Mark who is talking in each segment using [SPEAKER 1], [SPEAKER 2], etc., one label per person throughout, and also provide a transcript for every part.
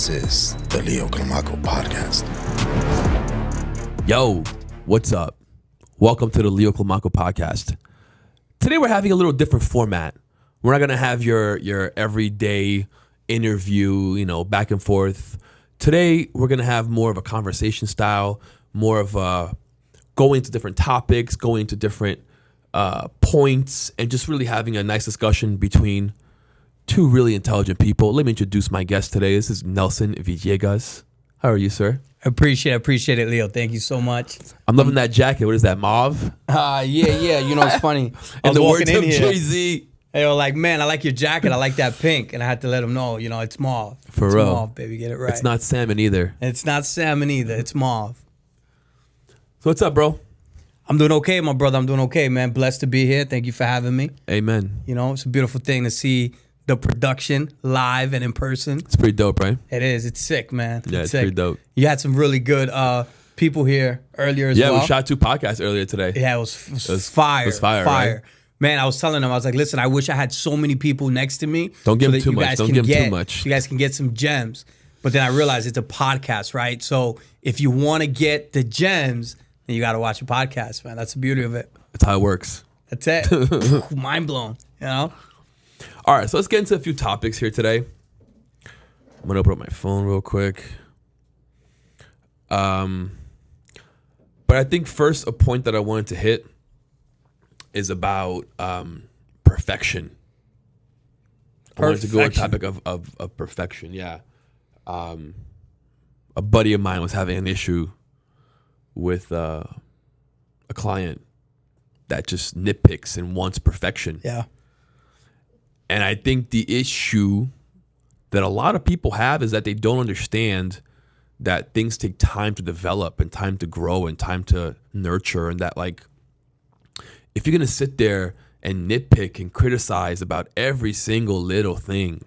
[SPEAKER 1] This is the Leo Climaco podcast.
[SPEAKER 2] Yo, what's up? Welcome to the Leo Climaco podcast. Today we're having a little different format. We're not gonna have your everyday interview, back and forth. Today we're gonna have more of a conversation style, more of going to different topics, going to different points, and just really having a nice discussion between two really intelligent people. Let me introduce my guest today. This is Nelson Vias. How are you, sir?
[SPEAKER 3] Appreciate it, Leo. Thank you so much.
[SPEAKER 2] I'm loving that jacket. What is that, mauve?
[SPEAKER 3] Yeah. You know, it's funny.
[SPEAKER 2] And the words of Jay-Z.
[SPEAKER 3] They were like, man, I like your jacket. I like that pink. And I had to let them know, it's mauve.
[SPEAKER 2] For
[SPEAKER 3] it's
[SPEAKER 2] real.
[SPEAKER 3] Mauve, baby. Get it right.
[SPEAKER 2] It's not salmon either.
[SPEAKER 3] It's not salmon either. It's mauve.
[SPEAKER 2] So what's up, bro?
[SPEAKER 3] I'm doing okay, my brother. I'm doing okay, man. Blessed to be here. Thank you for having me.
[SPEAKER 2] Amen.
[SPEAKER 3] It's a beautiful thing to see the production live and in person.
[SPEAKER 2] It's pretty dope, right?
[SPEAKER 3] It is. It's sick, man.
[SPEAKER 2] Yeah, it's
[SPEAKER 3] sick.
[SPEAKER 2] pretty dope.
[SPEAKER 3] You had some really good people here earlier as well.
[SPEAKER 2] Yeah, we shot 2 podcasts earlier today.
[SPEAKER 3] Yeah, it was fire.
[SPEAKER 2] It was fire, right?
[SPEAKER 3] Man, I was telling them, I was like, listen, I wish I had so many people next to me.
[SPEAKER 2] Don't give them too much. Don't give them too much.
[SPEAKER 3] So you guys can get some gems. But then I realized it's a podcast, right? So if you want to get the gems, then you got to watch a podcast, man. That's the beauty of it.
[SPEAKER 2] That's how it works.
[SPEAKER 3] That's it. Mind blown,
[SPEAKER 2] All right, so let's get into a few topics here today. I'm going to open up my phone real quick. But I think first a point that I wanted to hit is about perfection. I wanted to go on the topic of perfection, yeah. A buddy of mine was having an issue with a client that just nitpicks and wants perfection.
[SPEAKER 3] Yeah.
[SPEAKER 2] And I think the issue that a lot of people have is that they don't understand that things take time to develop and time to grow and time to nurture, and that if you're going to sit there and nitpick and criticize about every single little thing,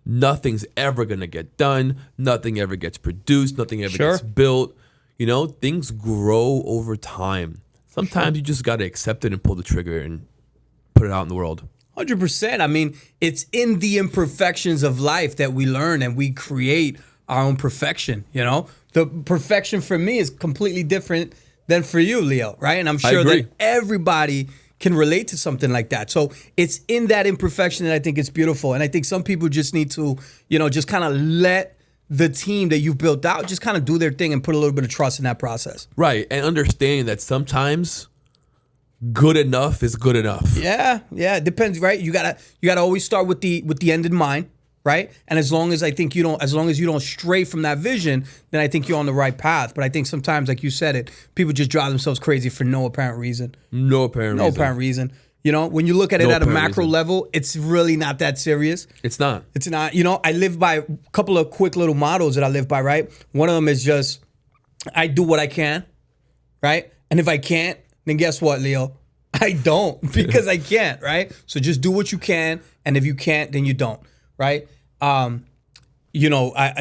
[SPEAKER 2] nothing's ever going to get done. Nothing ever gets produced. Nothing ever gets built. Things grow over time. Sometimes you just got to accept it and pull the trigger and put it out in the world.
[SPEAKER 3] 100%. I mean, it's in the imperfections of life that we learn and we create our own perfection, The perfection for me is completely different than for you, Leo, right? And I'm sure that everybody can relate to something like that. So it's in that imperfection that I think it's beautiful. And I think some people just need to, just kind of let the team that you've built out just kind of do their thing and put a little bit of trust in that process.
[SPEAKER 2] Right. And understanding that sometimes good enough is good enough.
[SPEAKER 3] Yeah. It depends, right? You gotta always start with the end in mind, right? And as long as you don't stray from that vision, then I think you're on the right path. But I think sometimes, like you said it, people just drive themselves crazy for no apparent reason.
[SPEAKER 2] No apparent reason.
[SPEAKER 3] When you look at it at a macro level, it's really not that serious.
[SPEAKER 2] It's not.
[SPEAKER 3] I live by a couple of quick little mottos that I live by, right? One of them is just, I do what I can, right? And if I can't, then guess what, Leo? I don't, because I can't, right? So just do what you can, and if you can't, then you don't, right? I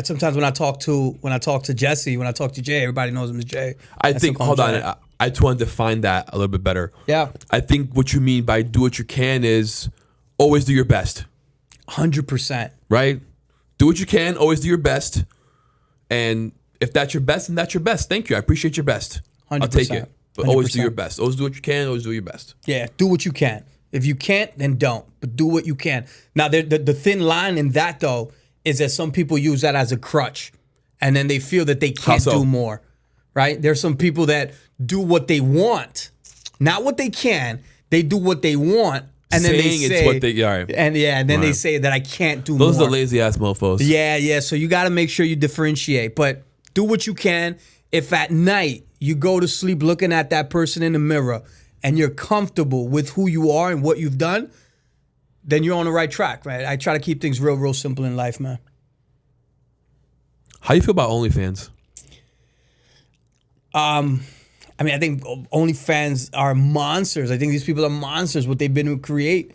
[SPEAKER 3] sometimes when I talk to Jesse, when I talk to Jay, everybody knows him as Jay.
[SPEAKER 2] I think, hold on, I just want to define that a little bit better.
[SPEAKER 3] Yeah.
[SPEAKER 2] I think what you mean by do what you can is always do your best.
[SPEAKER 3] 100%.
[SPEAKER 2] Right? Do what you can, always do your best. And if that's your best, then that's your best. Thank you. I appreciate your best.
[SPEAKER 3] 100%.
[SPEAKER 2] I'll take it. But
[SPEAKER 3] 100%.
[SPEAKER 2] always do your best. Always do what you can, always do your best.
[SPEAKER 3] Yeah, do what you can. If you can't, then don't. But do what you can. Now, the thin line in that, though, is that some people use that as a crutch. And then they feel that they can't do more. Right? There's some people that do what they want, not what they can. They do what they want, and then they say,
[SPEAKER 2] it's what they, all right.
[SPEAKER 3] and then they say that I can't do more.
[SPEAKER 2] Those are the lazy ass mofos.
[SPEAKER 3] Yeah. So you got to make sure you differentiate, but do what you can. If at night you go to sleep looking at that person in the mirror and you're comfortable with who you are and what you've done, then you're on the right track, right? I try to keep things real simple in life, man.
[SPEAKER 2] How you feel about OnlyFans?
[SPEAKER 3] I think OnlyFans are monsters. I think these people are monsters, what they've been able to create.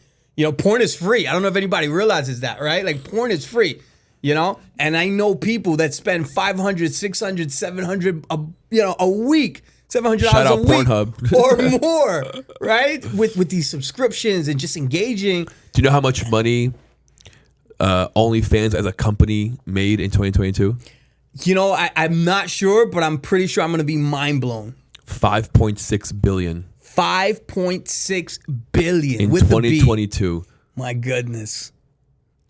[SPEAKER 3] Porn is free. I don't know if anybody realizes that, right? Like, porn is free, And I know people that spend $500, $600, $700, a week, $700 a week
[SPEAKER 2] Pornhub.
[SPEAKER 3] or more, right? With these subscriptions and just engaging.
[SPEAKER 2] Do you know how much money OnlyFans as a company made in 2022?
[SPEAKER 3] You know, I'm not sure, but I'm pretty sure I'm going to be mind blown.
[SPEAKER 2] 5.6 billion
[SPEAKER 3] 5.6 billion
[SPEAKER 2] in
[SPEAKER 3] with
[SPEAKER 2] 2022.
[SPEAKER 3] the B. My goodness.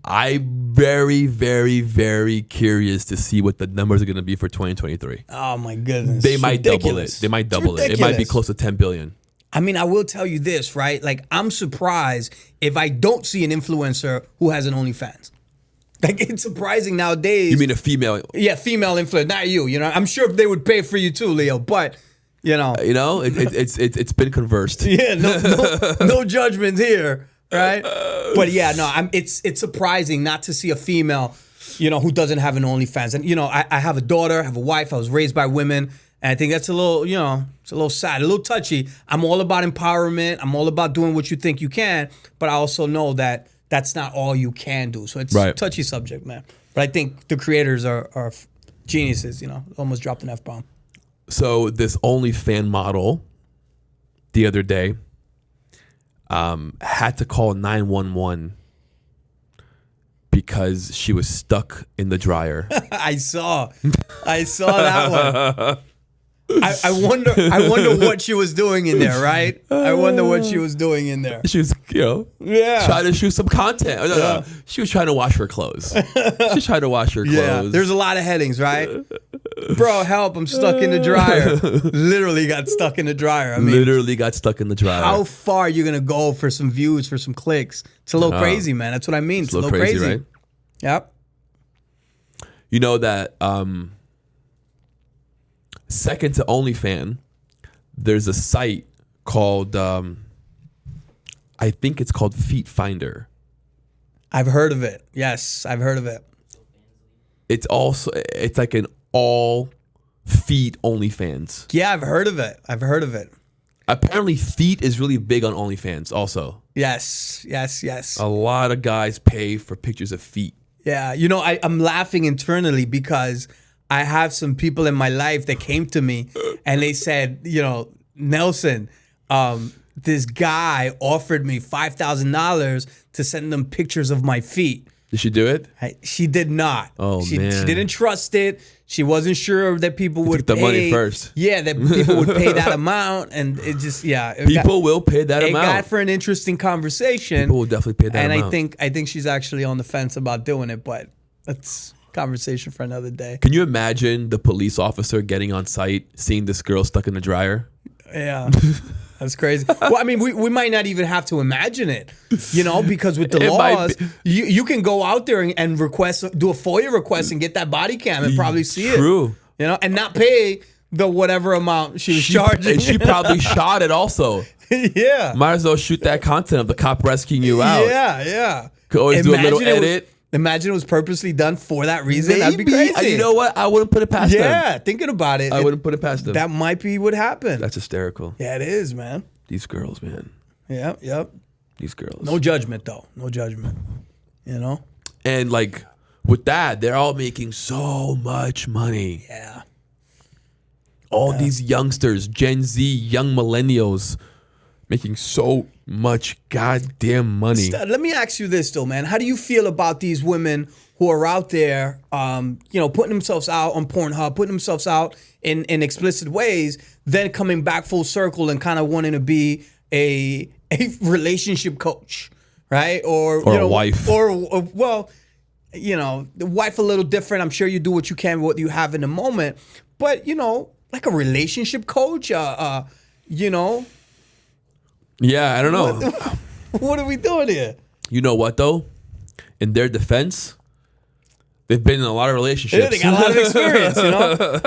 [SPEAKER 2] I'm very, very, very curious to see what the numbers are going to be for 2023.
[SPEAKER 3] Oh my goodness.
[SPEAKER 2] They
[SPEAKER 3] It's
[SPEAKER 2] might double
[SPEAKER 3] ridiculous.
[SPEAKER 2] it. They might
[SPEAKER 3] It's
[SPEAKER 2] double it. It might be
[SPEAKER 3] ridiculous.
[SPEAKER 2] close to 10 billion.
[SPEAKER 3] I mean, I will tell you this, right? Like, I'm surprised if I don't see an influencer who has an OnlyFans. Like, it's surprising nowadays.
[SPEAKER 2] You mean a female?
[SPEAKER 3] Yeah, female influencer, not you. You know, I'm sure they would pay for you too, Leo. But you know,
[SPEAKER 2] It's been conversed.
[SPEAKER 3] yeah, no judgment here, right? But yeah, no, it's surprising not to see a female, you know, who doesn't have an OnlyFans. And you know, I have a daughter, I have a wife. I was raised by women, and I think that's a little, you know, it's a little sad, a little touchy. I'm all about empowerment. I'm all about doing what you think you can, but I also know that that's not all you can do. So it's a touchy subject, man. But I think the creators are geniuses. You know, almost dropped an F-bomb.
[SPEAKER 2] So this OnlyFans model the other day had to call 911 because she was stuck in the dryer.
[SPEAKER 3] I saw that one. I wonder what she was doing in there, right? I wonder what she was doing in there.
[SPEAKER 2] She was, trying to shoot some content. No. She was trying to wash her clothes. She was trying to wash her clothes.
[SPEAKER 3] Yeah, there's a lot of headings, right? Bro, help, I'm stuck in the dryer. Literally got stuck in the dryer. I mean,
[SPEAKER 2] literally got stuck in the dryer.
[SPEAKER 3] How far are you going to go for some views, for some clicks? It's a little crazy, man. That's what I mean. It's a little crazy.
[SPEAKER 2] Right?
[SPEAKER 3] Yep.
[SPEAKER 2] You know that second to OnlyFans, there's a site called, I think it's called Feet Finder.
[SPEAKER 3] I've heard of it. Yes, I've heard of it.
[SPEAKER 2] It's like an all feet OnlyFans.
[SPEAKER 3] Yeah, I've heard of it.
[SPEAKER 2] Apparently feet is really big on OnlyFans also.
[SPEAKER 3] Yes.
[SPEAKER 2] A lot of guys pay for pictures of feet.
[SPEAKER 3] Yeah, you know, I'm laughing internally because I have some people in my life that came to me and they said, you know, Nelson, this guy offered me $5,000 to send them pictures of my feet.
[SPEAKER 2] Did she do it?
[SPEAKER 3] She did not.
[SPEAKER 2] She
[SPEAKER 3] didn't trust it. She wasn't sure that people would
[SPEAKER 2] took
[SPEAKER 3] pay.
[SPEAKER 2] the money first.
[SPEAKER 3] Yeah, that people would pay that amount, and it just
[SPEAKER 2] will pay that amount.
[SPEAKER 3] It got for an interesting conversation.
[SPEAKER 2] People will definitely pay that amount.
[SPEAKER 3] And I think she's actually on the fence about doing it, but that's conversation for another day.
[SPEAKER 2] Can you imagine the police officer getting on site, seeing this girl stuck in the dryer?
[SPEAKER 3] Yeah. That's crazy. Well, I mean, we might not even have to imagine it, you know, because with the laws, you can go out there and request, do a FOIA request and get that body cam and probably see it.
[SPEAKER 2] True.
[SPEAKER 3] You know, and not pay the whatever amount she was charging.
[SPEAKER 2] And she probably shot it also.
[SPEAKER 3] Yeah.
[SPEAKER 2] Might as well shoot that content of the cop rescuing you out.
[SPEAKER 3] Yeah.
[SPEAKER 2] Could always do a little edit.
[SPEAKER 3] Imagine it was purposely done for that reason.
[SPEAKER 2] Maybe.
[SPEAKER 3] That'd be crazy.
[SPEAKER 2] You know what? I wouldn't put it past them.
[SPEAKER 3] Yeah, thinking about it.
[SPEAKER 2] I wouldn't put it past them.
[SPEAKER 3] That might be what happened.
[SPEAKER 2] That's hysterical.
[SPEAKER 3] Yeah, it is, man.
[SPEAKER 2] These girls, man.
[SPEAKER 3] Yep.
[SPEAKER 2] These girls.
[SPEAKER 3] No judgment, though. No judgment. You know?
[SPEAKER 2] And like with that, they're all making so much money.
[SPEAKER 3] Yeah.
[SPEAKER 2] All these youngsters, Gen Z, young millennials, making so much goddamn money.
[SPEAKER 3] Let me ask you this, though, man. How do you feel about these women who are out there, putting themselves out on Pornhub, putting themselves out in explicit ways, then coming back full circle and kind of wanting to be a relationship coach, right? Or
[SPEAKER 2] a wife.
[SPEAKER 3] Well, you know, the wife a little different. I'm sure you do what you can with what you have in the moment. But, you know, like a relationship coach, you know.
[SPEAKER 2] Yeah, I don't know.
[SPEAKER 3] What are we doing here?
[SPEAKER 2] You know what, though? In their defense, they've been in a lot of relationships.
[SPEAKER 3] Yeah, they got a lot of experience, you know?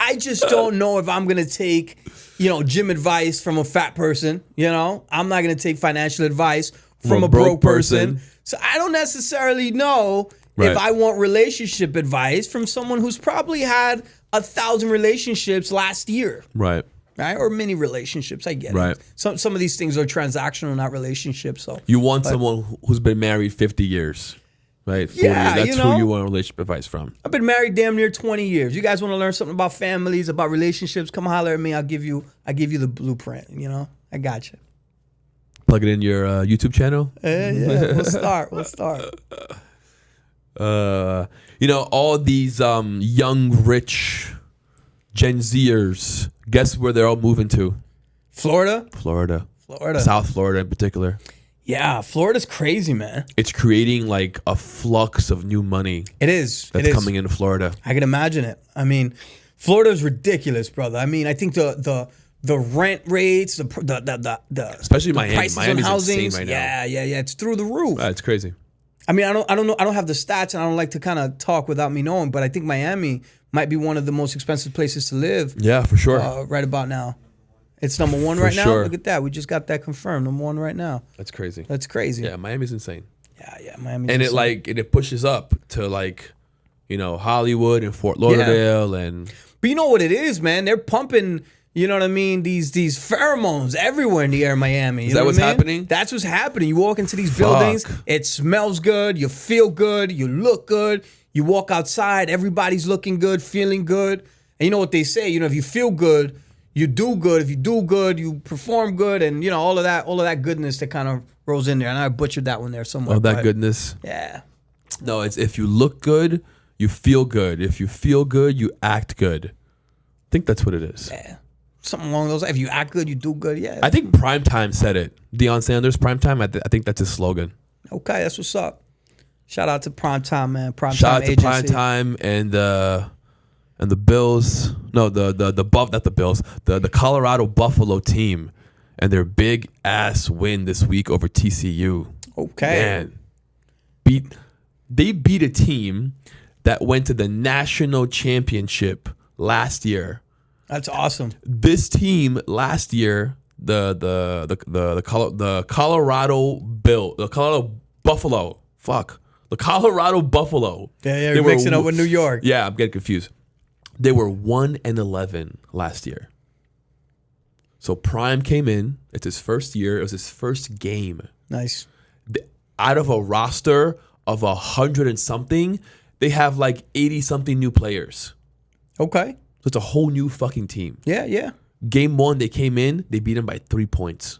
[SPEAKER 3] I just don't know if I'm going to take, you know, gym advice from a fat person, you know? I'm not going to take financial advice from a broke person. So I don't necessarily know if I want relationship advice from someone who's probably had 1,000 relationships last year.
[SPEAKER 2] Right.
[SPEAKER 3] Or many relationships. I get
[SPEAKER 2] it.
[SPEAKER 3] Some of these things are transactional, not relationships. So
[SPEAKER 2] you want someone who's been married 50 years, right? 40
[SPEAKER 3] yeah,
[SPEAKER 2] years. That's
[SPEAKER 3] you know,
[SPEAKER 2] who you want relationship advice from.
[SPEAKER 3] I've been married damn near 20 years. You guys want to learn something about families, about relationships? Come holler at me. I'll give you the blueprint. You know, I got you.
[SPEAKER 2] Plug it in your YouTube channel.
[SPEAKER 3] Yeah. We'll start.
[SPEAKER 2] All these young, rich Gen Zers, guess where they're all moving to?
[SPEAKER 3] Florida.
[SPEAKER 2] South Florida in particular.
[SPEAKER 3] Yeah, Florida's crazy, man.
[SPEAKER 2] It's creating like a flux of new money.
[SPEAKER 3] It is.
[SPEAKER 2] That's coming into Florida.
[SPEAKER 3] I can imagine it. I mean, Florida's ridiculous, brother. I mean, I think the rent rates, the
[SPEAKER 2] especially Miami.
[SPEAKER 3] prices
[SPEAKER 2] Miami's
[SPEAKER 3] on housings,
[SPEAKER 2] insane right now.
[SPEAKER 3] Yeah. It's through the roof.
[SPEAKER 2] It's crazy.
[SPEAKER 3] I mean, I don't know. I don't have the stats, and I don't like to kind of talk without me knowing. But I think Miami might be one of the most expensive places to live.
[SPEAKER 2] Yeah, for sure.
[SPEAKER 3] Right about now, it's number one right now. Look at that. We just got that confirmed. Number one right now.
[SPEAKER 2] That's crazy.
[SPEAKER 3] That's crazy.
[SPEAKER 2] Yeah, Miami's insane.
[SPEAKER 3] Yeah, Miami.
[SPEAKER 2] And it pushes up to Hollywood and Fort Lauderdale and.
[SPEAKER 3] But you know what it is, man? They're pumping. You know what I mean? These pheromones everywhere in the air in Miami.
[SPEAKER 2] Is that what's happening?
[SPEAKER 3] That's what's happening. You walk into these buildings, it smells good, you feel good, you look good. You walk outside, everybody's looking good, feeling good. And you know what they say, if you feel good, you do good. If you do good, you perform good, and all of that goodness that kind of rolls in there. And I butchered that one there somewhere.
[SPEAKER 2] Oh, that goodness.
[SPEAKER 3] Yeah.
[SPEAKER 2] No, it's if you look good, you feel good. If you feel good, you act good. I think that's what it is.
[SPEAKER 3] Yeah. Something along those lines. If you act good, you do good. Yeah.
[SPEAKER 2] I think Primetime said it. Deion Sanders, Primetime. I think that's his slogan.
[SPEAKER 3] Okay, that's what's up. Shout out to Primetime, man. Primetime
[SPEAKER 2] Shout out to
[SPEAKER 3] agency.
[SPEAKER 2] Primetime and the Bills. No, not the Bills. The Colorado Buffalo team and their big ass win this week over TCU.
[SPEAKER 3] Okay.
[SPEAKER 2] Man, they beat a team that went to the national championship last year.
[SPEAKER 3] That's awesome.
[SPEAKER 2] This team last year, the Colorado Buffalo. The Colorado Buffalo.
[SPEAKER 3] Yeah, you're mixing up with New York.
[SPEAKER 2] Yeah, I'm getting confused. They were 1-11 last year. So Prime came in. It's his first year. It was his first game.
[SPEAKER 3] Nice.
[SPEAKER 2] Out of a roster of 100 and something, they have like 80 something new players.
[SPEAKER 3] Okay.
[SPEAKER 2] So it's a whole new fucking team.
[SPEAKER 3] Yeah.
[SPEAKER 2] Game one, they came in, they beat them by 3 points.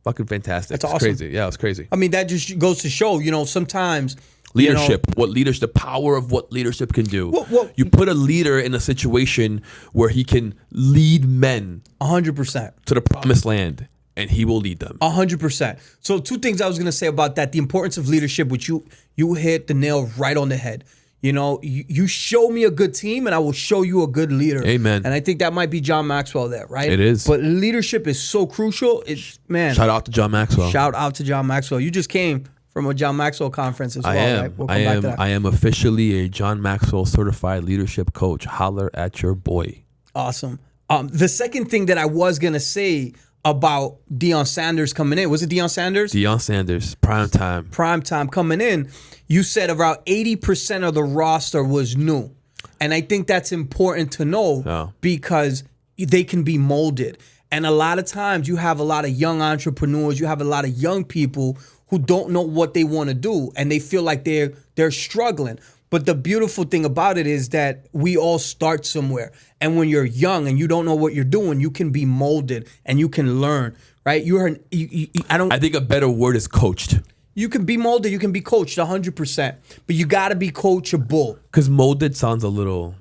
[SPEAKER 2] Fucking fantastic.
[SPEAKER 3] That's
[SPEAKER 2] awesome.
[SPEAKER 3] awesome.
[SPEAKER 2] Crazy. Yeah, it's crazy.
[SPEAKER 3] I mean, that just goes to show, sometimes
[SPEAKER 2] leadership, the power of what leadership can do.
[SPEAKER 3] Well,
[SPEAKER 2] you put a leader in a situation where he can lead men
[SPEAKER 3] 100%
[SPEAKER 2] to the promised land, and he will lead them.
[SPEAKER 3] 100%. So 2 things I was going to say about that. The importance of leadership, which you hit the nail right on the head. You show me a good team and I will show you a good leader.
[SPEAKER 2] Amen.
[SPEAKER 3] And I think that might be John Maxwell there, right?
[SPEAKER 2] It is.
[SPEAKER 3] But leadership is so crucial.
[SPEAKER 2] Shout out to John Maxwell.
[SPEAKER 3] Shout out to John Maxwell. You just came from a John Maxwell conference as well, right? We'll come back to that.
[SPEAKER 2] I am officially a John Maxwell certified leadership coach. Holler at your boy.
[SPEAKER 3] Awesome. The second thing that I was going to say about Deion Sanders coming in. Was it Deion Sanders?
[SPEAKER 2] Deion Sanders, Primetime.
[SPEAKER 3] Primetime coming in. You said about 80% of the roster was new. And I think that's important to know because they can be molded. And a lot of times you have a lot of young entrepreneurs, you have a lot of young people who don't know what they want to do and they feel like they're struggling. But the beautiful thing about it is that we all start somewhere. And when you're young and you don't know what you're doing, you can be molded and you can learn, right? I think
[SPEAKER 2] a better word is coached.
[SPEAKER 3] You can be molded, you can be coached 100%, but you got to be coachable.
[SPEAKER 2] Because molded sounds a little...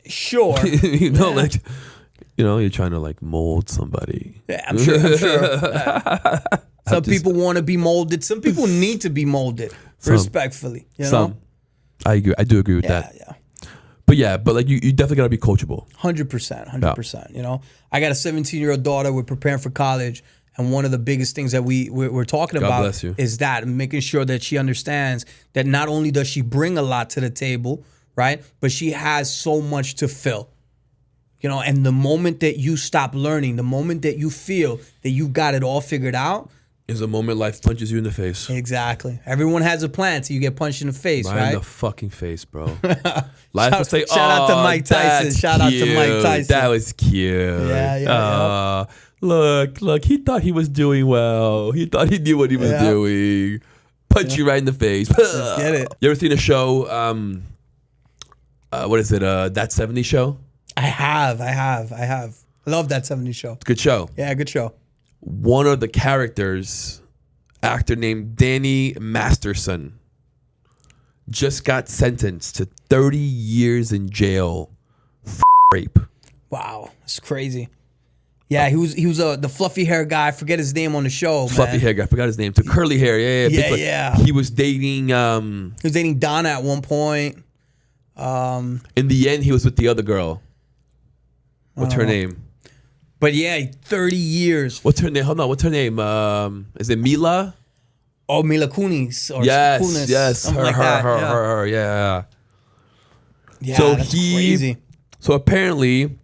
[SPEAKER 3] Sure.
[SPEAKER 2] You're trying to like mold somebody.
[SPEAKER 3] Yeah, I'm sure. Some people want to be molded. Some people need to be molded, respectfully.
[SPEAKER 2] I agree. I do agree with that.
[SPEAKER 3] Yeah.
[SPEAKER 2] But like you definitely got to be coachable.
[SPEAKER 3] 100%. Yeah. I got a 17-year-old daughter. We're preparing for college. And one of the biggest things that we're talking about is that making sure that she understands that not only does she bring a lot to the table, right, but she has so much to fill. And the moment that you stop learning, the moment that you feel that you got it all figured out,
[SPEAKER 2] is the moment life punches you in the face.
[SPEAKER 3] Exactly. Everyone has a plan till you get punched in the face, right?
[SPEAKER 2] In the fucking face, bro. Life will say,
[SPEAKER 3] shout out to Mike Tyson. Shout out to Mike Tyson.
[SPEAKER 2] That was cute.
[SPEAKER 3] Yeah.
[SPEAKER 2] Look, he thought he was doing well. He thought he knew what he was doing. Punch you right in the face.
[SPEAKER 3] Let's get it.
[SPEAKER 2] You ever seen a show, what is it, That 70s Show?
[SPEAKER 3] I have. I love That 70s Show.
[SPEAKER 2] It's a good show.
[SPEAKER 3] Yeah, good show.
[SPEAKER 2] One of the characters, actor named Danny Masterson. just got sentenced to 30 years in jail for rape.
[SPEAKER 3] Wow, it's crazy. Yeah, he was the fluffy hair guy. I forget his name on the show.
[SPEAKER 2] Fluffy hair guy. I forgot his name. To curly hair. Yeah. He was dating.
[SPEAKER 3] He was dating Donna at one point.
[SPEAKER 2] In the end, he was with the other girl. What's her name?
[SPEAKER 3] But yeah, 30 years.
[SPEAKER 2] What's her name? Hold on. What's her name? Is it Mila?
[SPEAKER 3] Oh, Mila Kunis. Or
[SPEAKER 2] Yes,
[SPEAKER 3] Kunis,
[SPEAKER 2] yes.
[SPEAKER 3] something
[SPEAKER 2] Her,
[SPEAKER 3] like
[SPEAKER 2] her,
[SPEAKER 3] that.
[SPEAKER 2] her, yeah.
[SPEAKER 3] Yeah,
[SPEAKER 2] So
[SPEAKER 3] that's crazy.
[SPEAKER 2] So apparently,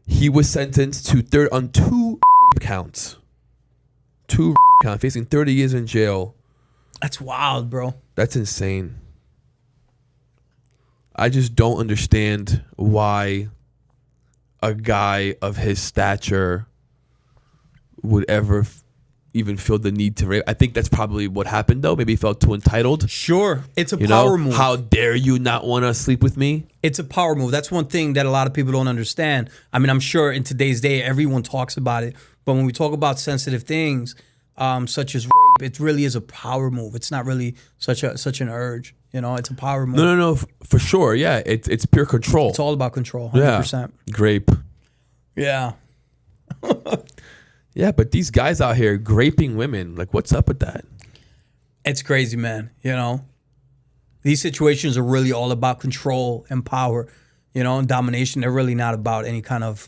[SPEAKER 2] he was sentenced to on 2 counts. 2 counts, facing 30 years in jail.
[SPEAKER 3] That's wild, bro.
[SPEAKER 2] That's insane. I just don't understand why a guy of his stature would ever even feel the need to rape. I think that's probably what happened, though. Maybe he felt too entitled.
[SPEAKER 3] Sure. It's a power move.
[SPEAKER 2] How dare you not want to sleep with me?
[SPEAKER 3] It's a power move. That's one thing that a lot of people don't understand. I mean, I'm sure in today's day, everyone talks about it. But when we talk about sensitive things, such as rape, it really is a power move. It's not really such an urge. It's a power move.
[SPEAKER 2] No, for sure. Yeah, it's pure control.
[SPEAKER 3] It's all about control, 100%.
[SPEAKER 2] Yeah. Grape.
[SPEAKER 3] Yeah.
[SPEAKER 2] Yeah, but these guys out here graping women, like, what's up with that?
[SPEAKER 3] It's crazy, man. These situations are really all about control and power, and domination. They're really not about any kind of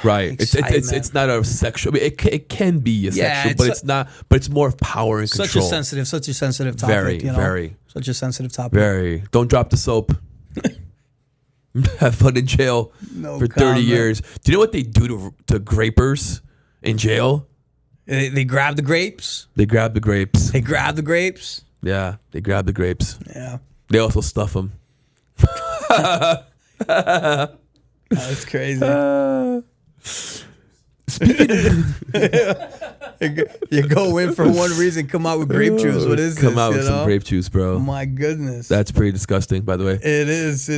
[SPEAKER 2] right. It's not a sexual. I mean, it can be a sexual, but it's not. But it's more of power and control.
[SPEAKER 3] Such a sensitive topic.
[SPEAKER 2] Very.
[SPEAKER 3] Such a sensitive topic.
[SPEAKER 2] Very. Don't drop the soap. Have fun in jail for 30 years. Do you know what they do to grapers in jail?
[SPEAKER 3] They grab the grapes.
[SPEAKER 2] They grab the grapes.
[SPEAKER 3] They grab the grapes.
[SPEAKER 2] Yeah, they grab the grapes.
[SPEAKER 3] Yeah.
[SPEAKER 2] They also stuff them.
[SPEAKER 3] That's crazy. You go in for one reason, come out with grape juice. What is this?
[SPEAKER 2] Come out with some grape juice, bro.
[SPEAKER 3] Oh my goodness.
[SPEAKER 2] That's pretty disgusting, by the way.
[SPEAKER 3] It is.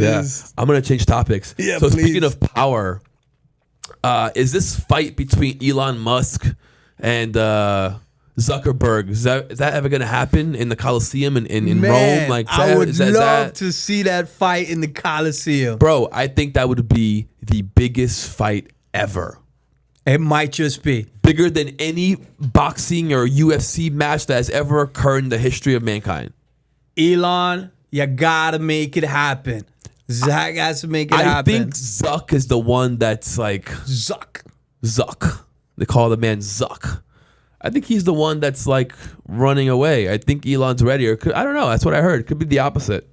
[SPEAKER 2] I'm going to change topics.
[SPEAKER 3] Yeah,
[SPEAKER 2] so
[SPEAKER 3] please.
[SPEAKER 2] Speaking of power, is this fight between Elon Musk and Zuckerberg, is that ever going to happen in the Coliseum in Rome? Like,
[SPEAKER 3] I would love to see that fight in the Coliseum.
[SPEAKER 2] Bro, I think that would be the biggest fight ever.
[SPEAKER 3] It might just be.
[SPEAKER 2] Bigger than any boxing or UFC match that has ever occurred in the history of mankind.
[SPEAKER 3] Elon, you gotta make it happen. Zuck has to make it happen.
[SPEAKER 2] I think Zuck is the one that's like... Zuck. They call the man Zuck. I think he's the one that's like running away. I think Elon's ready. Or I don't know. That's what I heard. Could be the opposite.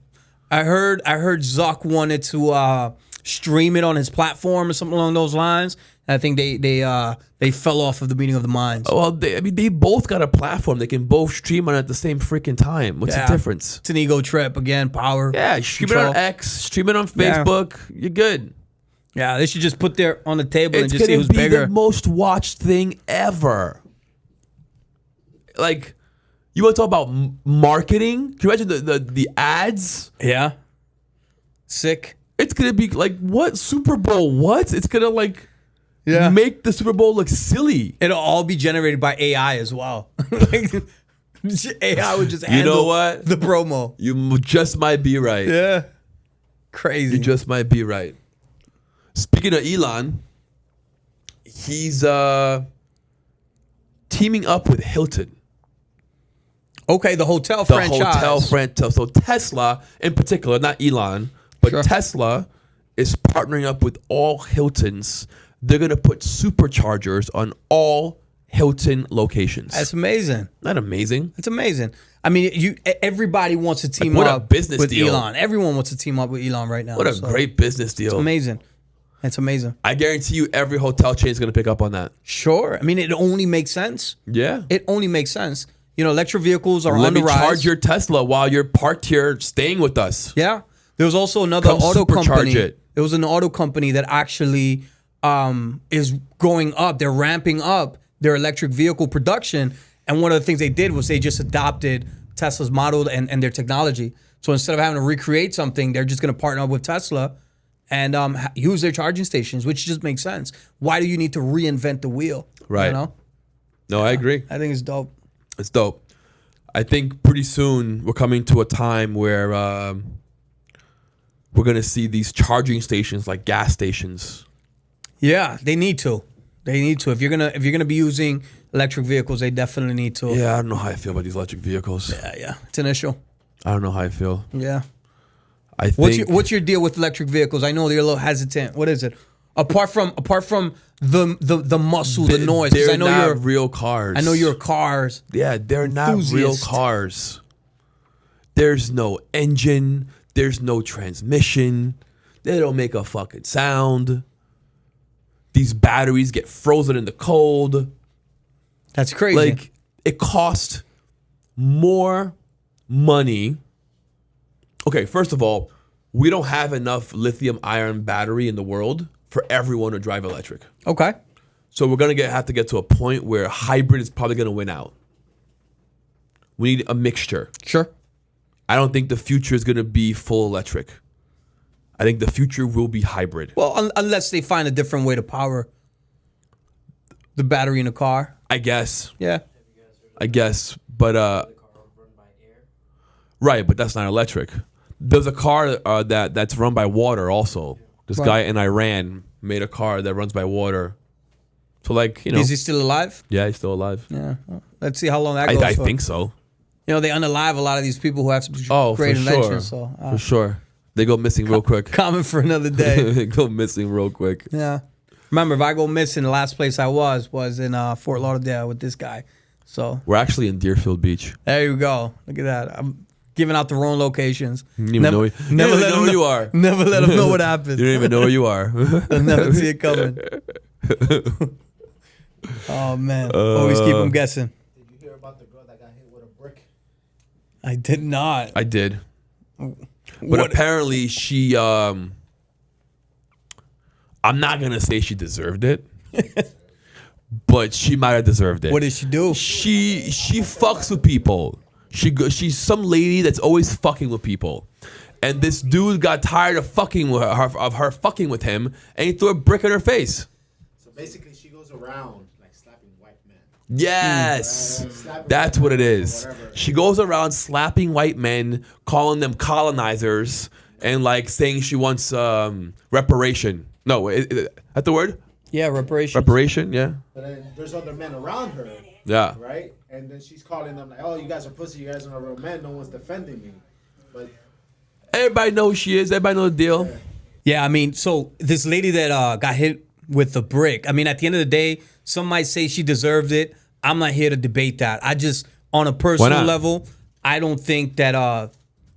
[SPEAKER 3] I heard Zuck wanted to stream it on his platform or something along those lines. And I think they fell off of the meeting of the minds.
[SPEAKER 2] Oh, well, they both got a platform. They can both stream on it at the same freaking time. What's the difference?
[SPEAKER 3] It's an ego trip again. Power.
[SPEAKER 2] Yeah, stream it on X, stream it on Facebook. Yeah. You're good.
[SPEAKER 3] Yeah, they should just put there on the table and just see who's
[SPEAKER 2] bigger. It's
[SPEAKER 3] bigger.
[SPEAKER 2] The most watched thing ever. Like, you want to talk about marketing? Can you imagine the ads?
[SPEAKER 3] Yeah. Sick.
[SPEAKER 2] It's gonna be like, what, Super Bowl? What? It's gonna like. Yeah. Make the Super Bowl look silly.
[SPEAKER 3] It'll all be generated by AI as well. AI would just handle the promo.
[SPEAKER 2] You just might be right.
[SPEAKER 3] Yeah. Crazy.
[SPEAKER 2] You just might be right. Speaking of Elon, he's teaming up with Hilton.
[SPEAKER 3] Okay, the hotel franchise.
[SPEAKER 2] The hotel franchise. So Tesla, in particular, not Elon, but Tesla is partnering up with all Hiltons. They're going to put superchargers on all Hilton locations.
[SPEAKER 3] That's amazing.
[SPEAKER 2] Not amazing.
[SPEAKER 3] It's amazing. I mean, everybody wants to team up with Elon. Everyone wants to team up with Elon right now.
[SPEAKER 2] What a great business deal.
[SPEAKER 3] It's amazing. It's amazing.
[SPEAKER 2] I guarantee you every hotel chain is going to pick up on that.
[SPEAKER 3] Sure. I mean, it only makes sense.
[SPEAKER 2] Yeah.
[SPEAKER 3] It only makes sense. Electric vehicles are on the rise.
[SPEAKER 2] Let me charge your Tesla while you're parked here staying with us.
[SPEAKER 3] Yeah. There was also another auto company. There was an auto company that actually... is going up. They're ramping up their electric vehicle production. And one of the things they did was they just adopted Tesla's model and their technology. So instead of having to recreate something, they're just going to partner up with Tesla and use their charging stations, which just makes sense. Why do you need to reinvent the wheel?
[SPEAKER 2] Right.
[SPEAKER 3] You know?
[SPEAKER 2] No, I agree.
[SPEAKER 3] I think it's dope.
[SPEAKER 2] It's dope. I think pretty soon we're coming to a time where we're gonna see these charging stations like gas stations.
[SPEAKER 3] Yeah, they need to. They need to. If you're gonna be using electric vehicles, they definitely need to.
[SPEAKER 2] Yeah, I don't know how I feel about these electric vehicles.
[SPEAKER 3] Yeah. It's an issue.
[SPEAKER 2] I don't know how I feel.
[SPEAKER 3] Yeah.
[SPEAKER 2] I think.
[SPEAKER 3] What's your deal with electric vehicles? I know you're a little hesitant. What is it? Apart from the muscle, the noise. 'Cause
[SPEAKER 2] They're
[SPEAKER 3] I know
[SPEAKER 2] not
[SPEAKER 3] you're
[SPEAKER 2] real cars.
[SPEAKER 3] I know you're cars.
[SPEAKER 2] Yeah, they're not real
[SPEAKER 3] enthusiast.
[SPEAKER 2] cars. There's no engine. There's no transmission. They don't make a fucking sound. These batteries get frozen in the cold.
[SPEAKER 3] That's crazy.
[SPEAKER 2] Like, it costs more money. Okay, first of all, we don't have enough lithium ion battery in the world for everyone to drive electric.
[SPEAKER 3] Okay.
[SPEAKER 2] So we're gonna have to get to a point where hybrid is probably gonna win out. We need a mixture.
[SPEAKER 3] Sure.
[SPEAKER 2] I don't think the future is gonna be full electric. I think the future will be hybrid.
[SPEAKER 3] Well, unless they find a different way to power the battery in a car.
[SPEAKER 2] I guess.
[SPEAKER 3] Yeah.
[SPEAKER 2] But right, but that's not electric. There's a car that's run by water also. This
[SPEAKER 3] Right.
[SPEAKER 2] guy in Iran made a car that runs by water. So like,
[SPEAKER 3] Is he still alive?
[SPEAKER 2] yeah, he's still alive.
[SPEAKER 3] Yeah. Well, let's see how long that goes
[SPEAKER 2] I
[SPEAKER 3] for.
[SPEAKER 2] think so.
[SPEAKER 3] You know, they unalive a lot of these people who have some
[SPEAKER 2] Oh,
[SPEAKER 3] great
[SPEAKER 2] for
[SPEAKER 3] inventions.
[SPEAKER 2] sure.
[SPEAKER 3] So
[SPEAKER 2] For sure. They go missing real quick.
[SPEAKER 3] comment for another day.
[SPEAKER 2] They go missing real quick.
[SPEAKER 3] Yeah. Remember, if I go missing, the last place I was in Fort Lauderdale with this guy. So
[SPEAKER 2] We're actually in Deerfield Beach.
[SPEAKER 3] there you go. Look at that. I'm giving out the wrong locations.
[SPEAKER 2] You don't even know,
[SPEAKER 3] never let
[SPEAKER 2] know
[SPEAKER 3] them
[SPEAKER 2] where you are.
[SPEAKER 3] Never let them know what happened.
[SPEAKER 2] You don't even know where you are.
[SPEAKER 3] They'll never see it coming. Oh man, always keep them guessing.
[SPEAKER 4] Did you hear about the girl that got hit with a brick?
[SPEAKER 3] I did not.
[SPEAKER 2] I did. But
[SPEAKER 3] What-
[SPEAKER 2] apparently she I'm not gonna say she deserved it. But she might have deserved it.
[SPEAKER 3] What did she do?
[SPEAKER 2] She fucks with people. She's some lady that's always fucking with people. And this dude got tired of fucking with her fucking with him, and he threw a brick in her face.
[SPEAKER 4] So basically, she goes around like slapping white men.
[SPEAKER 2] Yes.
[SPEAKER 4] Slapping
[SPEAKER 2] That's
[SPEAKER 4] white
[SPEAKER 2] what it
[SPEAKER 4] men or
[SPEAKER 2] is.
[SPEAKER 4] whatever.
[SPEAKER 2] She goes around slapping white men, calling them colonizers, and like saying she wants reparation. No, is that the word?
[SPEAKER 3] Yeah, reparations.
[SPEAKER 2] Reparation, yeah.
[SPEAKER 4] But then there's other men around her,
[SPEAKER 2] Yeah.
[SPEAKER 4] right? And then she's calling them like, "Oh, you guys are pussy. You guys are not real men. No one's defending me." But
[SPEAKER 2] Everybody knows who she is. Everybody knows the deal.
[SPEAKER 3] Yeah, I mean, so this lady that got hit with the brick. I mean, at the end of the day, some might say she deserved it. I'm not here to debate that. I just, on a personal
[SPEAKER 2] not?
[SPEAKER 3] level, I don't think that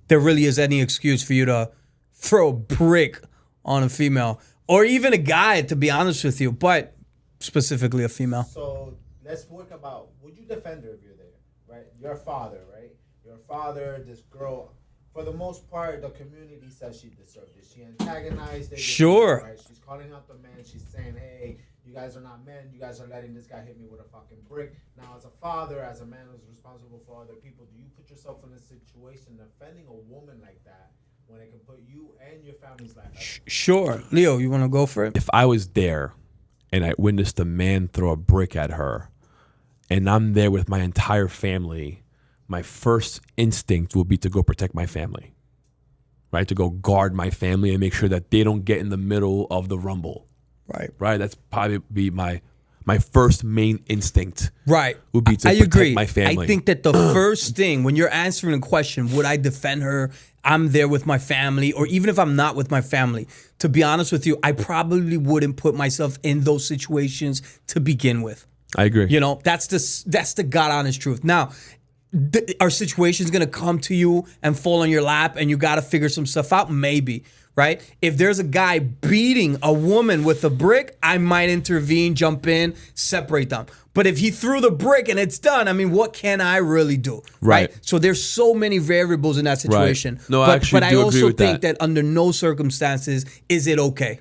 [SPEAKER 3] there really is any excuse for you to throw a brick on a female or even a guy, to be honest with you, but specifically a female.
[SPEAKER 4] so let's talk about: would you defend her if you're there, right? Your father, right? Your father, this girl. For the most part, the community says she deserved it. She antagonized it.
[SPEAKER 3] Sure.
[SPEAKER 4] Right? She's calling out the men. She's saying, "Hey, you guys are not men. You guys are letting this guy hit me with a fucking brick." Now, as a father, as a man who's responsible for other people, do you put yourself in a situation defending a woman like that when it can put you and your family's life at risk?
[SPEAKER 3] Sure. Leo, you want to go for it?
[SPEAKER 2] If I was there and I witnessed a man throw a brick at her and I'm there with my entire family, my first instinct would be to go protect my family, right? To go guard my family and make sure that they don't get in the middle of the rumble,
[SPEAKER 3] Right.
[SPEAKER 2] right? That's probably be my first main instinct.
[SPEAKER 3] Right.
[SPEAKER 2] Would be to
[SPEAKER 3] I
[SPEAKER 2] protect
[SPEAKER 3] agree.
[SPEAKER 2] my family.
[SPEAKER 3] I think that the first thing when you're answering a question, would I defend her? I'm there with my family, or even if I'm not with my family, to be honest with you, I probably wouldn't put myself in those situations to begin with.
[SPEAKER 2] I agree.
[SPEAKER 3] You know, that's the God honest truth. Now, are situations gonna come to you and fall on your lap, and you got to figure some stuff out? Maybe, right? If there's a guy beating a woman with a brick, I might intervene, jump in, separate them. But if he threw the brick and it's done, I mean, what can I really do?
[SPEAKER 2] Right.
[SPEAKER 3] So there's so many variables in that situation.
[SPEAKER 2] No, I
[SPEAKER 3] but,
[SPEAKER 2] actually
[SPEAKER 3] but I
[SPEAKER 2] do agree
[SPEAKER 3] also
[SPEAKER 2] with
[SPEAKER 3] think
[SPEAKER 2] that.
[SPEAKER 3] that under no circumstances is it okay.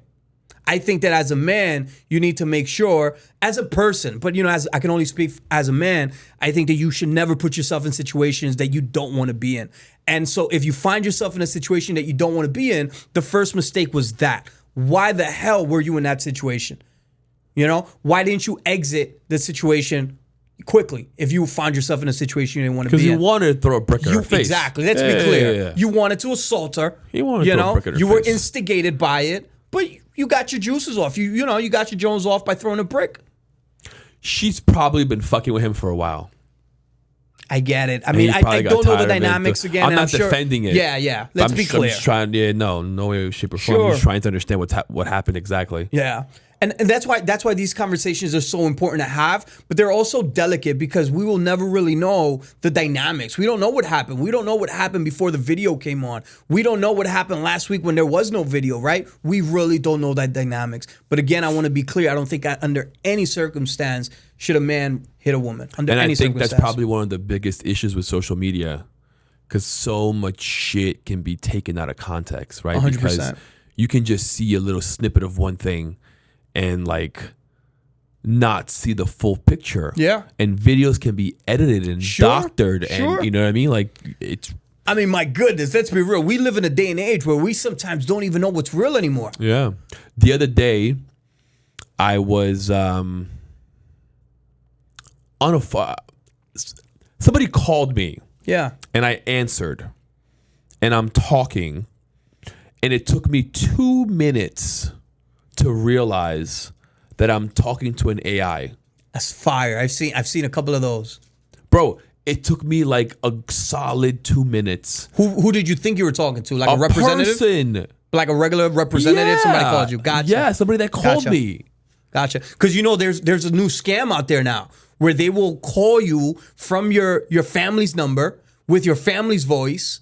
[SPEAKER 3] I think that as a man, you need to make sure, as a person, but as I can only speak as a man, I think that you should never put yourself in situations that you don't want to be in. And so if you find yourself in a situation that you don't want to be in, the first mistake was that. Why the hell were you in that situation? Why didn't you exit the situation quickly if you find yourself in a situation you didn't want to be
[SPEAKER 2] Because
[SPEAKER 3] in.
[SPEAKER 2] you wanted to throw a brick in her face.
[SPEAKER 3] Exactly. Let's be clear.
[SPEAKER 2] Yeah.
[SPEAKER 3] You wanted to assault her.
[SPEAKER 2] He wanted to throw a brick in her
[SPEAKER 3] You were
[SPEAKER 2] face.
[SPEAKER 3] instigated by it, but you got your juices off. You got your Jones off by throwing a brick.
[SPEAKER 2] She's probably been fucking with him for a while.
[SPEAKER 3] I get it. I
[SPEAKER 2] And
[SPEAKER 3] mean,
[SPEAKER 2] he
[SPEAKER 3] I
[SPEAKER 2] probably got
[SPEAKER 3] don't know the
[SPEAKER 2] tired of it.
[SPEAKER 3] dynamics again.
[SPEAKER 2] I'm
[SPEAKER 3] and
[SPEAKER 2] not
[SPEAKER 3] sure-
[SPEAKER 2] defending it.
[SPEAKER 3] Yeah. Let's be clear.
[SPEAKER 2] I'm just trying. Yeah, no way, shape, or form.
[SPEAKER 3] Sure.
[SPEAKER 2] I'm just trying to understand what happened exactly.
[SPEAKER 3] Yeah. And that's why these conversations are so important to have, but they're also delicate because we will never really know the dynamics. We don't know what happened. We don't know what happened before the video came on. We don't know what happened last week when there was no video, right? We really don't know that dynamics. But again, I want to be clear. I don't think under any circumstance should a man hit a woman. Under
[SPEAKER 2] And
[SPEAKER 3] any
[SPEAKER 2] I think that's
[SPEAKER 3] circumstance.
[SPEAKER 2] probably one of the biggest issues with social media, because so much shit can be taken out of context, right?
[SPEAKER 3] 100%.
[SPEAKER 2] Because you can just see a little snippet of one thing and like not see the full picture.
[SPEAKER 3] Yeah.
[SPEAKER 2] And videos can be edited and doctored and you know what I mean? Like it's
[SPEAKER 3] I mean, my goodness, let's be real. We live in a day and age where we sometimes don't even know what's real anymore.
[SPEAKER 2] Yeah. The other day I was on somebody called me
[SPEAKER 3] Yeah.
[SPEAKER 2] and I answered and I'm talking and it took me 2 minutes to realize that I'm talking to an AI.
[SPEAKER 3] That's fire. I've seen a couple of those.
[SPEAKER 2] Bro, it took me like a solid 2 minutes.
[SPEAKER 3] Who did you think you were talking to? Like a representative?
[SPEAKER 2] Person.
[SPEAKER 3] Like a regular representative?
[SPEAKER 2] Yeah.
[SPEAKER 3] Somebody called you. Gotcha.
[SPEAKER 2] Yeah, somebody that called
[SPEAKER 3] Gotcha.
[SPEAKER 2] me.
[SPEAKER 3] Gotcha. Because there's a new scam out there now where they will call you from your family's number with your family's voice,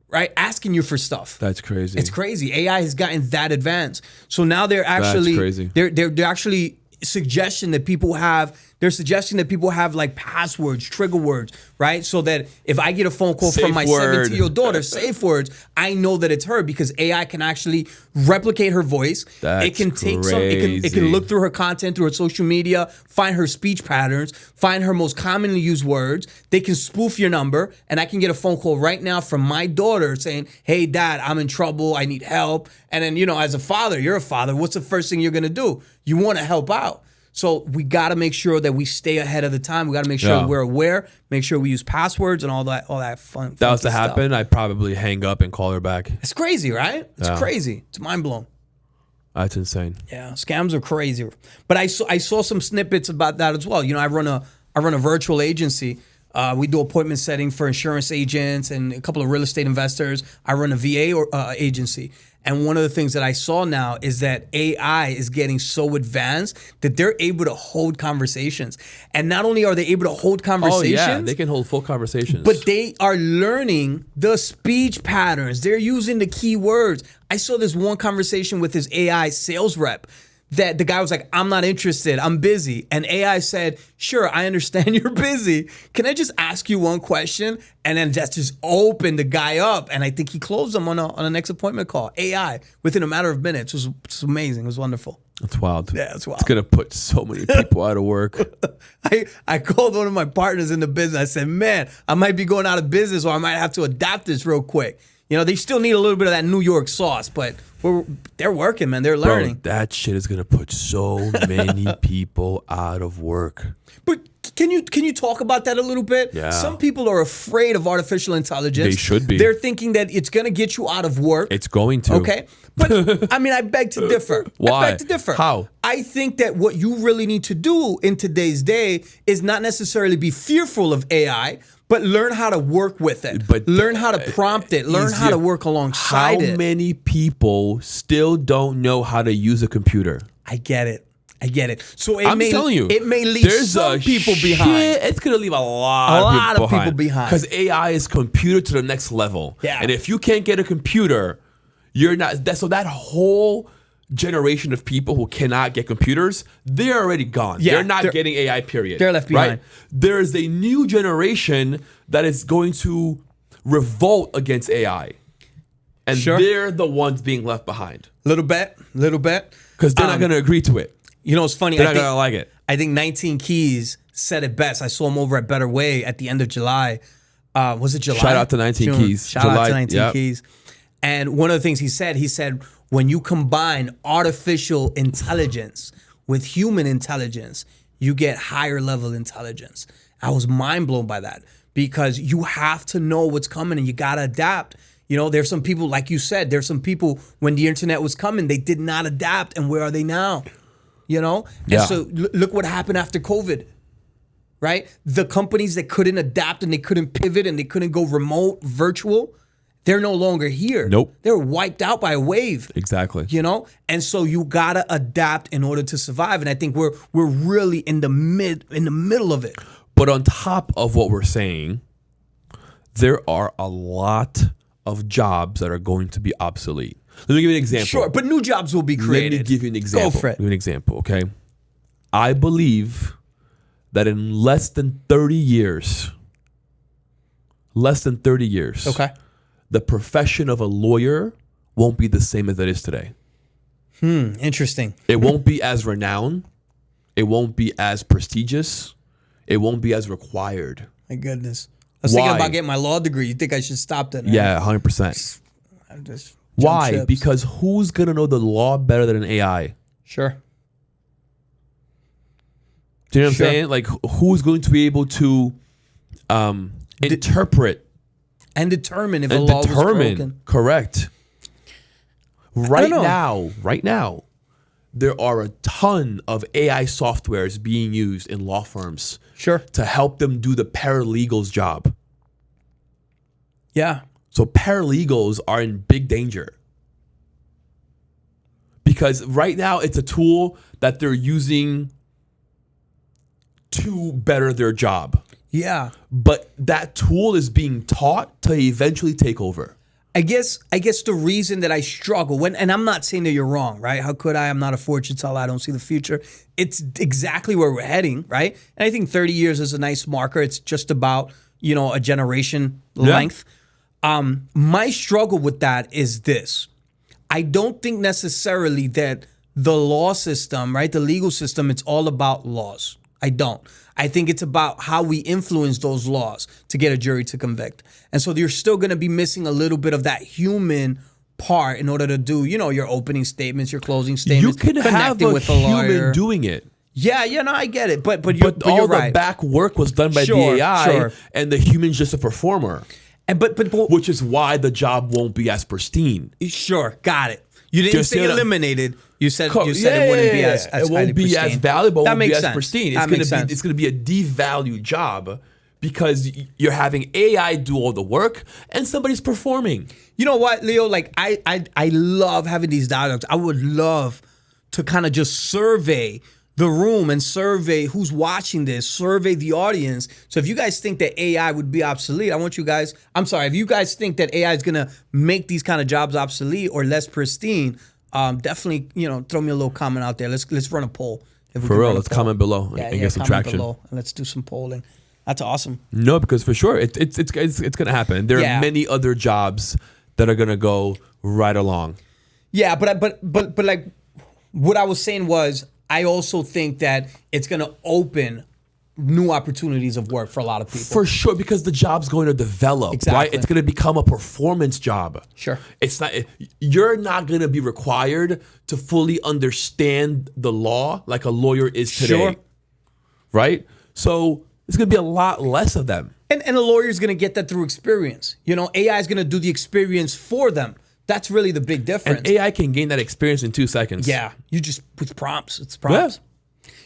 [SPEAKER 3] right? Asking you for stuff.
[SPEAKER 2] That's crazy.
[SPEAKER 3] It's crazy. AI has gotten that advanced. So now they're actually
[SPEAKER 2] crazy.
[SPEAKER 3] They're actually suggesting that people have. They're suggesting that people have like passwords, trigger words, right? So that if I get a phone call from
[SPEAKER 2] Safe
[SPEAKER 3] my
[SPEAKER 2] word.
[SPEAKER 3] 17-year-old daughter, safe words, I know that it's her because AI can actually replicate her voice.
[SPEAKER 2] That's
[SPEAKER 3] it can take it can look through her content, through her social media, find her speech patterns, find her most commonly used words. They can spoof your number, and I can get a phone call right now from my daughter saying, "Hey, Dad, I'm in trouble. I need help." And then, as a father, you're a father. What's the first thing you're gonna do? You want to help out. So we got to make sure that we stay ahead of the time. We got to make sure we're aware, make sure we use passwords and all that fun.
[SPEAKER 2] That was to
[SPEAKER 3] funky stuff.
[SPEAKER 2] happen, I'd probably hang up and call her back.
[SPEAKER 3] It's crazy, right? It's
[SPEAKER 2] Yeah.
[SPEAKER 3] crazy. It's mind blowing.
[SPEAKER 2] That's insane.
[SPEAKER 3] Yeah, scams are crazy. But I saw some snippets about that as well. I run a virtual agency. We do appointment setting for insurance agents and a couple of real estate investors. I run a VA agency. And one of the things that I saw now is that AI is getting so advanced that they're able to hold conversations. And not only are they able to hold conversations,
[SPEAKER 2] Oh yeah, they can hold full conversations.
[SPEAKER 3] but they are learning the speech patterns. They're using the key words. I saw this one conversation with his AI sales rep that the guy was like, "I'm not interested. I'm busy." And AI said, "Sure, I understand you're busy. Can I just ask you one question?" And then that just opened the guy up. And I think he closed him on a next appointment call. AI within a matter of minutes. It's amazing. It was wonderful.
[SPEAKER 2] That's wild.
[SPEAKER 3] Yeah, it's wild.
[SPEAKER 2] It's gonna put so many people out of work.
[SPEAKER 3] I called one of my partners in the business. I said, "Man, I might be going out of business, or I might have to adapt this real quick." They still need a little bit of that New York sauce, but they're working, man. They're learning.
[SPEAKER 2] Bro, that shit is gonna put so many people out of work.
[SPEAKER 3] But can you talk about that a little bit?
[SPEAKER 2] Yeah.
[SPEAKER 3] Some people are afraid of artificial intelligence.
[SPEAKER 2] They should be.
[SPEAKER 3] They're thinking that it's going to get you out of work.
[SPEAKER 2] It's going to.
[SPEAKER 3] Okay. But I mean, I beg to differ.
[SPEAKER 2] Why?
[SPEAKER 3] I beg to differ.
[SPEAKER 2] How?
[SPEAKER 3] I think that what you really need to do in today's day is not necessarily be fearful of AI, but learn how to work with it.
[SPEAKER 2] But
[SPEAKER 3] learn how to prompt it. Learn how to work alongside it.
[SPEAKER 2] How many people still don't know how to use a computer?
[SPEAKER 3] I get it. So
[SPEAKER 2] I'm telling you,
[SPEAKER 3] it may leave some people behind.
[SPEAKER 2] It's gonna leave a lot
[SPEAKER 3] of people behind.
[SPEAKER 2] because AI is computer to the next level.
[SPEAKER 3] Yeah.
[SPEAKER 2] And if you can't get a computer, you're not. So that whole generation of people who cannot get computers, they're already gone.
[SPEAKER 3] Yeah,
[SPEAKER 2] they're not getting AI. Period.
[SPEAKER 3] they're left behind.
[SPEAKER 2] Right? There is a new generation that is going to revolt against AI, and
[SPEAKER 3] Sure.
[SPEAKER 2] they're the ones being left behind
[SPEAKER 3] Little bit.
[SPEAKER 2] because they're not going to agree to it.
[SPEAKER 3] It's funny.
[SPEAKER 2] They're not going to like it.
[SPEAKER 3] I think 19 Keys said it best. I saw him over at Better Way at the end of July. Was it July?
[SPEAKER 2] Shout out to 19 Keys.
[SPEAKER 3] Shout out
[SPEAKER 2] July,
[SPEAKER 3] to 19
[SPEAKER 2] yep.
[SPEAKER 3] Keys. And one of the things he said, when you combine artificial intelligence with human intelligence, you get higher level intelligence. I was mind blown by that because you have to know what's coming and you got to adapt. You know, there's some people, like you said, there's some people when the internet was coming, they did not adapt. And where are they now? You know?
[SPEAKER 2] Yeah.
[SPEAKER 3] And so look what happened after COVID, right? The companies that couldn't adapt and they couldn't pivot and they couldn't go remote, virtual, they're no longer here.
[SPEAKER 2] Nope.
[SPEAKER 3] They're wiped out by a wave.
[SPEAKER 2] Exactly.
[SPEAKER 3] You know? And so you gotta adapt in order to survive. And I think we're really in the middle of it.
[SPEAKER 2] But on top of what we're saying, there are a lot of jobs that are going to be obsolete. Let me give you an example.
[SPEAKER 3] Sure, but new jobs will be created.
[SPEAKER 2] Let me give you an example.
[SPEAKER 3] Go for it.
[SPEAKER 2] Give you an example, okay? I believe that in less than 30 years,
[SPEAKER 3] Okay.
[SPEAKER 2] the profession of a lawyer won't be the same as it is today.
[SPEAKER 3] Interesting.
[SPEAKER 2] It won't be as renowned. It won't be as prestigious. It won't be as required.
[SPEAKER 3] My goodness. I was thinking
[SPEAKER 2] Why?
[SPEAKER 3] about getting my law degree. You think I should stop that?
[SPEAKER 2] Yeah, 100%.
[SPEAKER 3] I just jump
[SPEAKER 2] Why?
[SPEAKER 3] ships.
[SPEAKER 2] Because who's going to know the law better than an AI?
[SPEAKER 3] Sure.
[SPEAKER 2] Do you know what
[SPEAKER 3] Sure.
[SPEAKER 2] I'm saying? Like, who's going to be able to interpret
[SPEAKER 3] And determine if a
[SPEAKER 2] and
[SPEAKER 3] law was
[SPEAKER 2] determine?
[SPEAKER 3] broken.
[SPEAKER 2] Correct.
[SPEAKER 3] don't
[SPEAKER 2] Right
[SPEAKER 3] know.
[SPEAKER 2] now, there are a ton of AI softwares being used in law firms
[SPEAKER 3] Sure.
[SPEAKER 2] to help them do the paralegal's job.
[SPEAKER 3] Yeah.
[SPEAKER 2] So paralegals are in big danger. Because right now it's a tool that they're using to better their job.
[SPEAKER 3] Yeah.
[SPEAKER 2] But that tool is being taught to eventually take over.
[SPEAKER 3] I guess the reason that I struggle and I'm not saying that you're wrong, right? How could I? I'm not a fortune teller. I don't see the future. It's exactly where we're heading, right? And I think 30 years is a nice marker. It's just about, a generation length. My struggle with that is this. I don't think necessarily that the law system, right? The legal system, it's all about laws. I don't. I think it's about how we influence those laws to get a jury to convict. And so you're still going to be missing a little bit of that human part in order to do, your opening statements, your closing statements,
[SPEAKER 2] You can have
[SPEAKER 3] connecting
[SPEAKER 2] a
[SPEAKER 3] with a lawyer.
[SPEAKER 2] human doing it.
[SPEAKER 3] Yeah, no, I get it. But
[SPEAKER 2] But
[SPEAKER 3] you're
[SPEAKER 2] all
[SPEAKER 3] right.
[SPEAKER 2] the back work was done by
[SPEAKER 3] Sure,
[SPEAKER 2] the AI,
[SPEAKER 3] sure.
[SPEAKER 2] and the human's just a performer.
[SPEAKER 3] And but
[SPEAKER 2] Which is why the job won't be as pristine.
[SPEAKER 3] sure, got it. You didn't
[SPEAKER 2] Just
[SPEAKER 3] say
[SPEAKER 2] say that-
[SPEAKER 3] eliminated. You said it wouldn't be as
[SPEAKER 2] it won't
[SPEAKER 3] highly
[SPEAKER 2] be as
[SPEAKER 3] pristine.
[SPEAKER 2] valuable. It
[SPEAKER 3] That
[SPEAKER 2] won't be
[SPEAKER 3] makes
[SPEAKER 2] as
[SPEAKER 3] sense.
[SPEAKER 2] pristine.
[SPEAKER 3] That makes sense.
[SPEAKER 2] It's gonna be a devalued job because you're having AI do all the work and somebody's performing.
[SPEAKER 3] You know what, Leo? Like I love having these dialogues. I would love to kind of just survey the room and survey who's watching this, survey the audience. So if you guys think that AI would be obsolete, if you guys think that AI is gonna make these kind of jobs obsolete or less pristine, definitely, throw me a little comment out there. Let's run a poll. If we
[SPEAKER 2] For
[SPEAKER 3] can
[SPEAKER 2] real,
[SPEAKER 3] run a
[SPEAKER 2] let's
[SPEAKER 3] poll.
[SPEAKER 2] comment below and get some
[SPEAKER 3] comment
[SPEAKER 2] traction.
[SPEAKER 3] below and let's do some polling. That's awesome.
[SPEAKER 2] No, because for sure it's gonna happen. There
[SPEAKER 3] Yeah.
[SPEAKER 2] are many other jobs that are gonna go right along.
[SPEAKER 3] Yeah, but like what I was saying was I also think that it's going to open new opportunities of work for a lot of people.
[SPEAKER 2] For sure, because the job's going to develop, right?
[SPEAKER 3] Exactly.
[SPEAKER 2] It's going to become a performance job.
[SPEAKER 3] Sure.
[SPEAKER 2] You're not going to be required to fully understand the law like a lawyer is today.
[SPEAKER 3] Sure.
[SPEAKER 2] Right? So it's going to be a lot less of them.
[SPEAKER 3] And a lawyer is going to get that through experience. AI is going to do the experience for them. That's really the big difference.
[SPEAKER 2] And AI can gain that experience in 2 seconds.
[SPEAKER 3] Yeah, you just with prompts. It's prompts.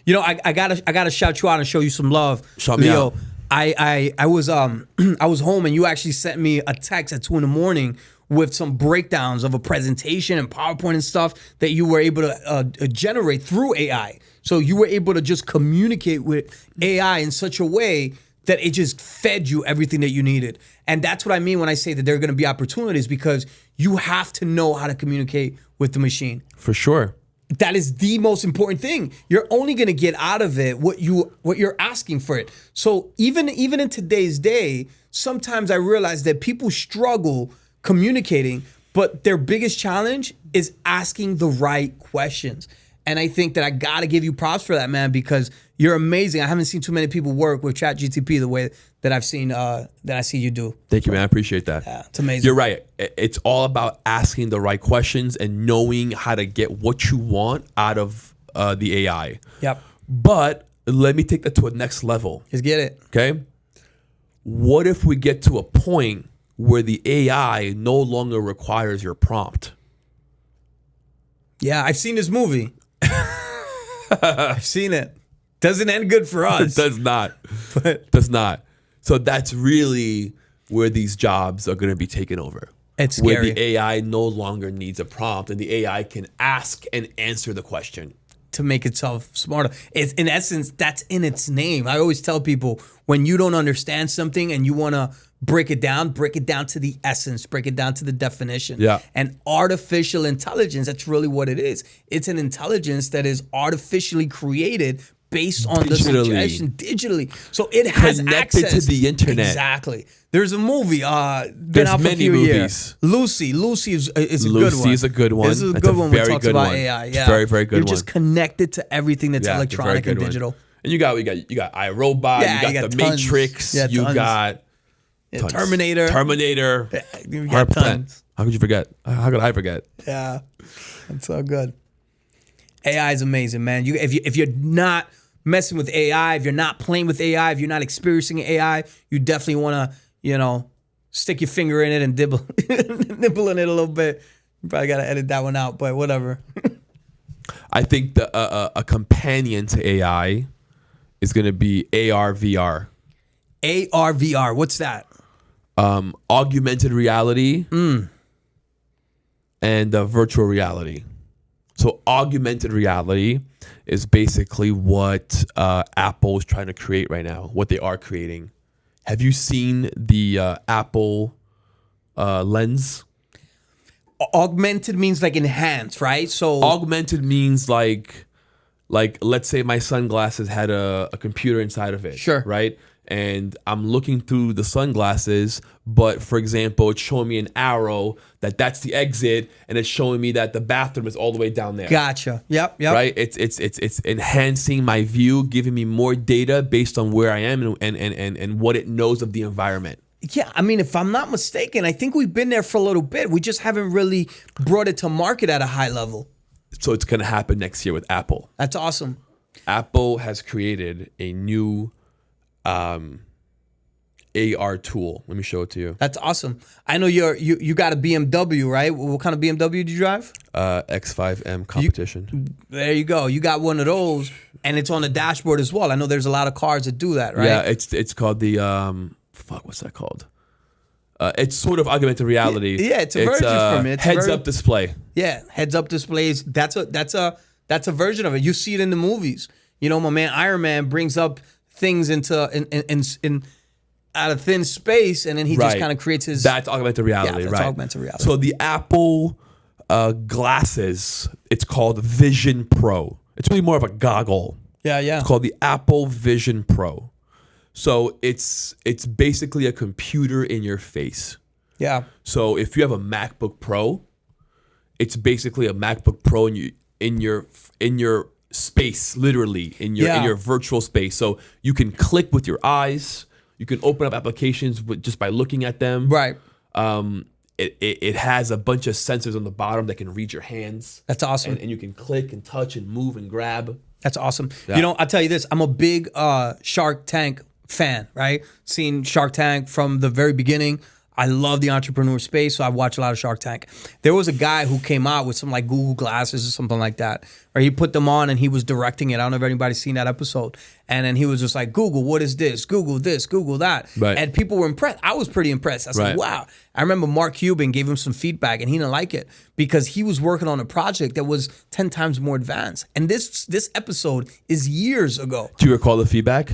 [SPEAKER 3] Yeah. I gotta shout you out and show you some love,
[SPEAKER 2] Shout me
[SPEAKER 3] Leo.
[SPEAKER 2] out.
[SPEAKER 3] I was I was home and you actually sent me a text at 2 a.m. with some breakdowns of a presentation and PowerPoint and stuff that you were able to generate through AI. So you were able to just communicate with AI in such a way that it just fed you everything that you needed. And that's what I mean when I say that there are going to be opportunities because you have to know how to communicate with the machine.
[SPEAKER 2] For sure.
[SPEAKER 3] That is the most important thing. You're only going to get out of it what you're asking for it. So even in today's day, sometimes I realize that people struggle communicating, but their biggest challenge is asking the right questions. And I think that I got to give you props for that, man, because you're amazing. I haven't seen too many people work with ChatGTP the way that I've seen that I see you do.
[SPEAKER 2] Thank you, man. I appreciate that.
[SPEAKER 3] Yeah, it's amazing.
[SPEAKER 2] You're right. It's all about asking the right questions and knowing how to get what you want out of the AI.
[SPEAKER 3] Yep.
[SPEAKER 2] But let me take that to a next level.
[SPEAKER 3] Let's get it.
[SPEAKER 2] Okay. What if we get to a point where the AI no longer requires your prompt?
[SPEAKER 3] Yeah, I've seen this movie. I've seen it. Doesn't end good for us.
[SPEAKER 2] It does not.
[SPEAKER 3] But
[SPEAKER 2] Does not. So that's really where these jobs are going to be taken over.
[SPEAKER 3] it's
[SPEAKER 2] Where
[SPEAKER 3] scary
[SPEAKER 2] the AI no longer needs a prompt and the AI can ask and answer the question.
[SPEAKER 3] to make itself smarter. It's in essence, that's in its name. I always tell people when you don't understand something and you want to break it down to the essence, break it down to the definition.
[SPEAKER 2] Yeah.
[SPEAKER 3] And artificial intelligence, that's really what it is. It's an intelligence that is artificially created based on the
[SPEAKER 2] Digitally.
[SPEAKER 3] suggestion digitally. So it has
[SPEAKER 2] Connected to
[SPEAKER 3] access
[SPEAKER 2] the internet.
[SPEAKER 3] Exactly. There's a movie been
[SPEAKER 2] There's
[SPEAKER 3] out for a
[SPEAKER 2] many
[SPEAKER 3] few
[SPEAKER 2] movies.
[SPEAKER 3] years. Lucy is a good one.
[SPEAKER 2] Lucy is a good one.
[SPEAKER 3] This is a
[SPEAKER 2] That's
[SPEAKER 3] good
[SPEAKER 2] a
[SPEAKER 3] one when it
[SPEAKER 2] very
[SPEAKER 3] talks
[SPEAKER 2] good
[SPEAKER 3] about
[SPEAKER 2] one.
[SPEAKER 3] AI.
[SPEAKER 2] It's a
[SPEAKER 3] Yeah.
[SPEAKER 2] very, very good
[SPEAKER 3] You're
[SPEAKER 2] one.
[SPEAKER 3] just connected to everything that's
[SPEAKER 2] Yeah, it's a very
[SPEAKER 3] electronic and
[SPEAKER 2] good one.
[SPEAKER 3] digital.
[SPEAKER 2] And you got iRobot,
[SPEAKER 3] Yeah,
[SPEAKER 2] you got the
[SPEAKER 3] tons.
[SPEAKER 2] Matrix,
[SPEAKER 3] Yeah,
[SPEAKER 2] you
[SPEAKER 3] tons.
[SPEAKER 2] got
[SPEAKER 3] Yeah,
[SPEAKER 2] tons.
[SPEAKER 3] Terminator. You got
[SPEAKER 2] 100%.
[SPEAKER 3] tons.
[SPEAKER 2] How could you forget? How could I forget?
[SPEAKER 3] Yeah, that's so good. AI is amazing, man. If you're not messing with AI, if you're not playing with AI, if you're not experiencing AI, you definitely want to, stick your finger in it and nibble in it a little bit. You probably got to edit that one out, but whatever.
[SPEAKER 2] I think a companion to AI is going to be AR, VR.
[SPEAKER 3] AR, VR, what's that?
[SPEAKER 2] Augmented reality and virtual reality. So augmented reality is basically what Apple is trying to create right now, what they are creating. Have you seen the Apple lens?
[SPEAKER 3] Augmented means like enhanced, right? So
[SPEAKER 2] Augmented means like let's say my sunglasses had a computer inside of it.
[SPEAKER 3] Sure.
[SPEAKER 2] Right? And I'm looking through the sunglasses, but for example, it's showing me an arrow that's the exit, and it's showing me that the bathroom is all the way down there.
[SPEAKER 3] gotcha. Yep.
[SPEAKER 2] Right? It's enhancing my view, giving me more data based on where I am and what it knows of the environment.
[SPEAKER 3] Yeah, I mean, if I'm not mistaken, I think we've been there for a little bit. We just haven't really brought it to market at a high level.
[SPEAKER 2] So it's gonna happen next year with Apple.
[SPEAKER 3] That's awesome.
[SPEAKER 2] Apple has created a new AR tool. Let me show it to you.
[SPEAKER 3] That's awesome. I know you got a BMW, right? What kind of BMW do you drive?
[SPEAKER 2] X5M competition.
[SPEAKER 3] There you go. You got one of those, and it's on the dashboard as well. I know there's a lot of cars that do that, right?
[SPEAKER 2] Yeah, it's called the what's that called? It's sort of augmented reality.
[SPEAKER 3] Yeah, it's a version from it. It's a
[SPEAKER 2] heads
[SPEAKER 3] ver-
[SPEAKER 2] up display.
[SPEAKER 3] Yeah, heads up displays. That's a version of it. You see it in the movies. My man Iron Man brings up things into in out of thin space, and then he just kind of creates his.
[SPEAKER 2] That's augmented reality,
[SPEAKER 3] that's
[SPEAKER 2] right?
[SPEAKER 3] augmented reality.
[SPEAKER 2] So the Apple glasses, it's called Vision Pro. It's really more of a goggle.
[SPEAKER 3] yeah.
[SPEAKER 2] It's called the Apple Vision Pro. So it's basically a computer in your face.
[SPEAKER 3] Yeah.
[SPEAKER 2] So if you have a MacBook Pro, it's basically a MacBook Pro in your space, literally in your virtual space. So you can click with your eyes. You can open up applications just by looking at them.
[SPEAKER 3] Right.
[SPEAKER 2] It has a bunch of sensors on the bottom that can read your hands.
[SPEAKER 3] That's awesome.
[SPEAKER 2] And you can click and touch and move and grab.
[SPEAKER 3] That's awesome.
[SPEAKER 2] Yeah.
[SPEAKER 3] I'll tell you this. I'm a big Shark Tank fan, right? Seen Shark Tank from the very beginning. I love the entrepreneur space, so I watch a lot of Shark Tank. There was a guy who came out with some like Google glasses or something like that, or he put them on and he was directing it. I don't know if anybody's seen that episode. And then he was just like, Google, what is this? Google this, Google that.
[SPEAKER 2] Right.
[SPEAKER 3] And people were impressed. I was pretty impressed. I was like, wow. I remember Mark Cuban gave him some feedback and he didn't like it because he was working on a project that was 10 times more advanced. And this episode is years ago.
[SPEAKER 2] Do you recall the feedback?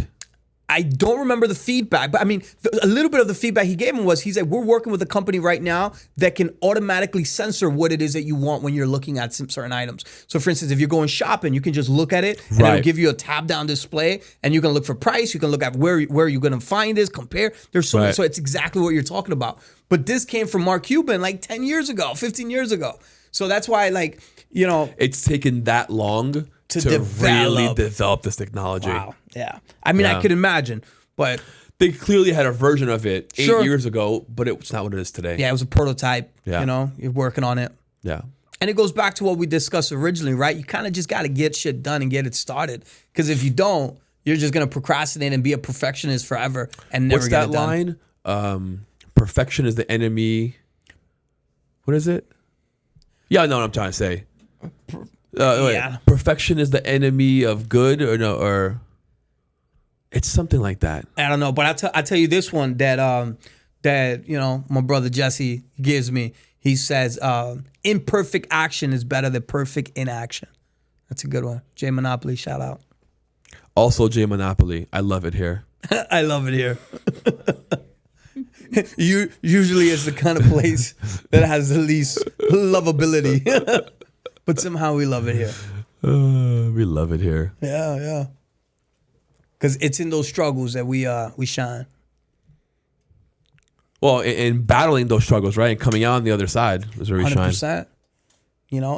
[SPEAKER 3] I don't remember the feedback, but I mean, a little bit of the feedback he gave him was, he said, we're working with a company right now that can automatically censor what it is that you want when you're looking at some certain items. So for instance, if you're going shopping, you can just look at it and it'll give you a tab down display and you can look for price. You can look at where you're going to find this, compare. There's so much, so it's exactly what you're talking about. But this came from Mark Cuban like 10 years ago, 15 years ago. So that's why
[SPEAKER 2] it's taken that long to really develop this technology.
[SPEAKER 3] Wow. Yeah. I mean, I could imagine, but
[SPEAKER 2] they clearly had a version of it 8
[SPEAKER 3] Sure.
[SPEAKER 2] years ago, but it's not what it is today.
[SPEAKER 3] yeah, it was a prototype.
[SPEAKER 2] Yeah.
[SPEAKER 3] You're working on it.
[SPEAKER 2] Yeah.
[SPEAKER 3] And it goes back to what we discussed originally, right? You kind of just got to get shit done and get it started. Because if you don't, you're just gonna procrastinate and be a perfectionist forever and never
[SPEAKER 2] What's
[SPEAKER 3] get
[SPEAKER 2] that
[SPEAKER 3] it done.
[SPEAKER 2] line? Perfection is the enemy. What is it? Yeah, I know what I'm trying to say.
[SPEAKER 3] Yeah.
[SPEAKER 2] Perfection is the enemy of good, or it's something like that.
[SPEAKER 3] I don't know, but I tell you this one that my brother Jesse gives me. He says, imperfect action is better than perfect inaction. That's a good one. J Monopoly, shout out.
[SPEAKER 2] Also, J Monopoly. I love it here.
[SPEAKER 3] I love it here. Usually it's the kind of place that has the least lovability. But somehow we love it here.
[SPEAKER 2] We love it here.
[SPEAKER 3] Yeah. Because it's in those struggles that we shine.
[SPEAKER 2] Well, in battling those struggles, right, and coming out on the other side is where we shine.
[SPEAKER 3] 100%.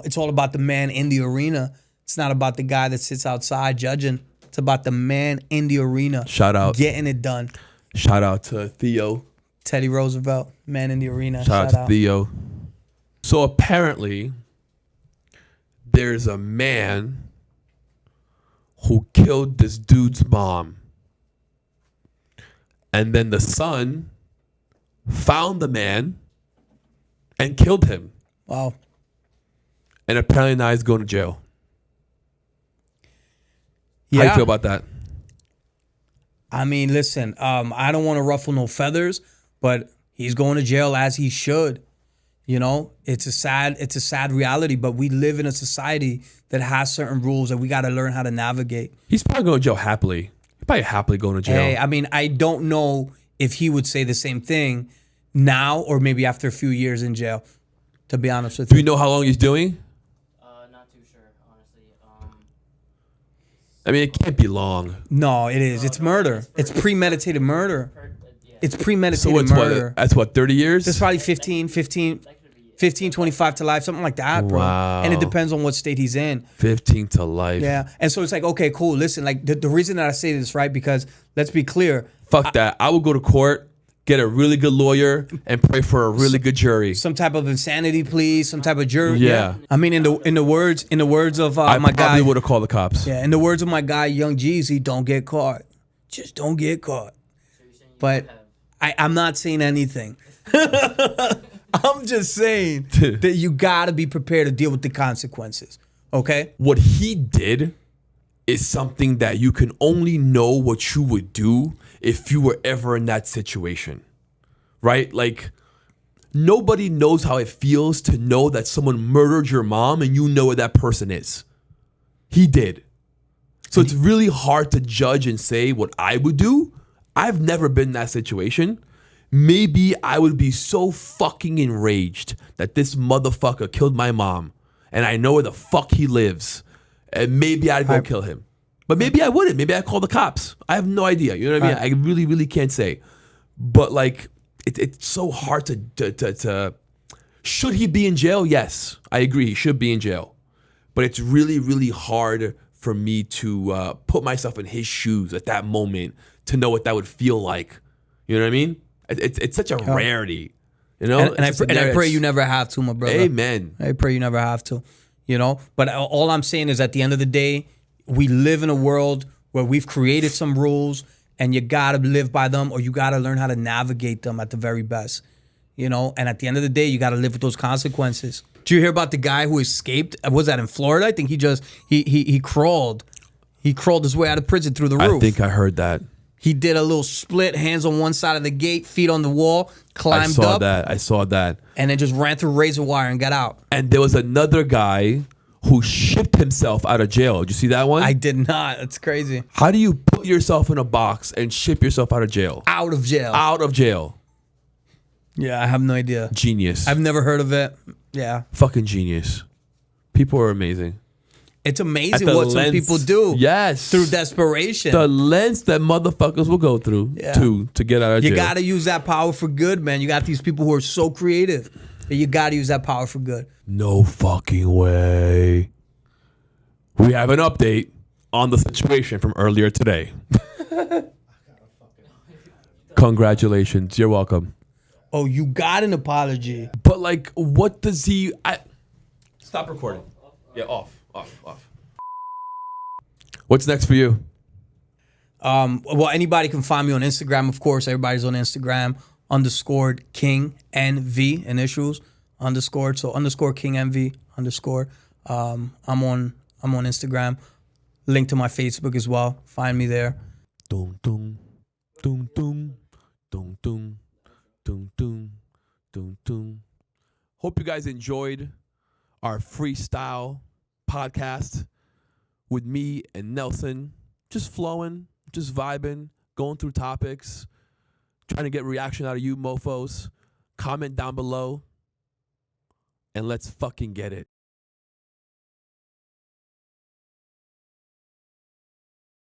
[SPEAKER 3] It's all about the man in the arena. It's not about the guy that sits outside judging. It's about the man in the arena.
[SPEAKER 2] Shout out.
[SPEAKER 3] Getting it done.
[SPEAKER 2] Shout out to Theo.
[SPEAKER 3] Teddy Roosevelt, man in the arena.
[SPEAKER 2] Shout out to Theo. So apparently, there's a man who killed this dude's mom. And then the son found the man and killed him.
[SPEAKER 3] Wow.
[SPEAKER 2] And apparently now he's going to jail.
[SPEAKER 3] Yeah.
[SPEAKER 2] How you feel about that?
[SPEAKER 3] I mean, listen, I don't want to ruffle no feathers, but he's going to jail as he should. It's a sad reality, but we live in a society that has certain rules that we got to learn how to navigate.
[SPEAKER 2] He's probably going to jail happily. He's probably happily going to jail.
[SPEAKER 3] Hey, I mean, I don't know if he would say the same thing now or maybe after a few years in jail, to be honest with
[SPEAKER 2] Do
[SPEAKER 3] you.
[SPEAKER 2] you know how long he's doing?
[SPEAKER 5] Not too sure, honestly.
[SPEAKER 2] I mean, it can't be long.
[SPEAKER 3] No, it is. It's murder. It's premeditated murder. It's
[SPEAKER 2] So
[SPEAKER 3] premeditated
[SPEAKER 2] what's
[SPEAKER 3] murder.
[SPEAKER 2] what? That's what, 30 years?
[SPEAKER 3] It's probably 15, 25 to life, something like that, bro.
[SPEAKER 2] Wow.
[SPEAKER 3] And it depends on what state he's in.
[SPEAKER 2] 15 to life.
[SPEAKER 3] Yeah. And so it's like, okay, cool. Listen, like the reason that I say this, right? Because let's be clear.
[SPEAKER 2] Fuck that. I would go to court, get a really good lawyer, and pray for a really good jury.
[SPEAKER 3] Some type of insanity plea, some type of jury.
[SPEAKER 2] Yeah.
[SPEAKER 3] I mean, in the words of
[SPEAKER 2] I
[SPEAKER 3] my guy.
[SPEAKER 2] probably would have called the cops.
[SPEAKER 3] Yeah, in the words of my guy, Young Jeezy, don't get caught. Just don't get caught. But I'm not saying anything. I'm just saying that you got to be prepared to deal with the consequences. Okay?
[SPEAKER 2] What he did is something that you can only know what you would do if you were ever in that situation. Right? Like, nobody knows how it feels to know that someone murdered your mom and you know where that person is. He did. So it's really hard to judge and say what I would do. I've never been in that situation. Maybe I would be so fucking enraged that this motherfucker killed my mom and I know where the fuck he lives. And maybe I'd go kill him. But maybe I wouldn't. Maybe I'd call the cops. I have no idea. You know what I mean? I really, really can't say. But like, it's so hard to should he be in jail? Yes, I agree. He should be in jail. But it's really, really hard for me to put myself in his shoes at that moment to know what that would feel like. You know what I mean? It's such a rarity. You know?
[SPEAKER 3] And I pray you never have to, my brother.
[SPEAKER 2] Amen.
[SPEAKER 3] I pray you never have to. But all I'm saying is at the end of the day, we live in a world where we've created some rules and you gotta live by them or you gotta learn how to navigate them at the very best. And at the end of the day, you gotta live with those consequences. Did you hear about the guy who escaped? Was that in Florida? I think he crawled. He crawled his way out of prison through the roof.
[SPEAKER 2] I think I heard that.
[SPEAKER 3] He did a little split, hands on one side of the gate, feet on the wall, climbed up.
[SPEAKER 2] I saw that.
[SPEAKER 3] And then just ran through razor wire and got out.
[SPEAKER 2] And there was another guy who shipped himself out of jail. Did you see that one?
[SPEAKER 3] I did not. That's crazy.
[SPEAKER 2] How do you put yourself in a box and ship yourself out of jail?
[SPEAKER 3] Out of jail.
[SPEAKER 2] Out of jail.
[SPEAKER 3] Yeah, I have no idea.
[SPEAKER 2] Genius.
[SPEAKER 3] I've never heard of it. Yeah.
[SPEAKER 2] Fucking genius. People are amazing.
[SPEAKER 3] It's amazing what some people do.
[SPEAKER 2] Yes.
[SPEAKER 3] Through desperation.
[SPEAKER 2] The lengths that motherfuckers will go through to get out of jail.
[SPEAKER 3] You got to use that power for good, man. You got these people who are so creative. And you got to use that power for good.
[SPEAKER 2] No fucking way. We have an update on the situation from earlier today. Congratulations. You're welcome.
[SPEAKER 3] Oh, you got an apology.
[SPEAKER 2] But like, what does he... Stop recording. Yeah, off. What's next for you?
[SPEAKER 3] Well, anybody can find me on Instagram, of course. Everybody's on Instagram, _ King NV initials _ so _ King NV _ I'm on Instagram. Link to my Facebook as well. Find me there.
[SPEAKER 2] Dum dum dum dum dum dum dum dum dum dum. Hope you guys enjoyed our freestyle podcast with me and Nelson, just flowing, just vibing, going through topics, trying to get reaction out of you mofos. Comment down below and let's fucking get it.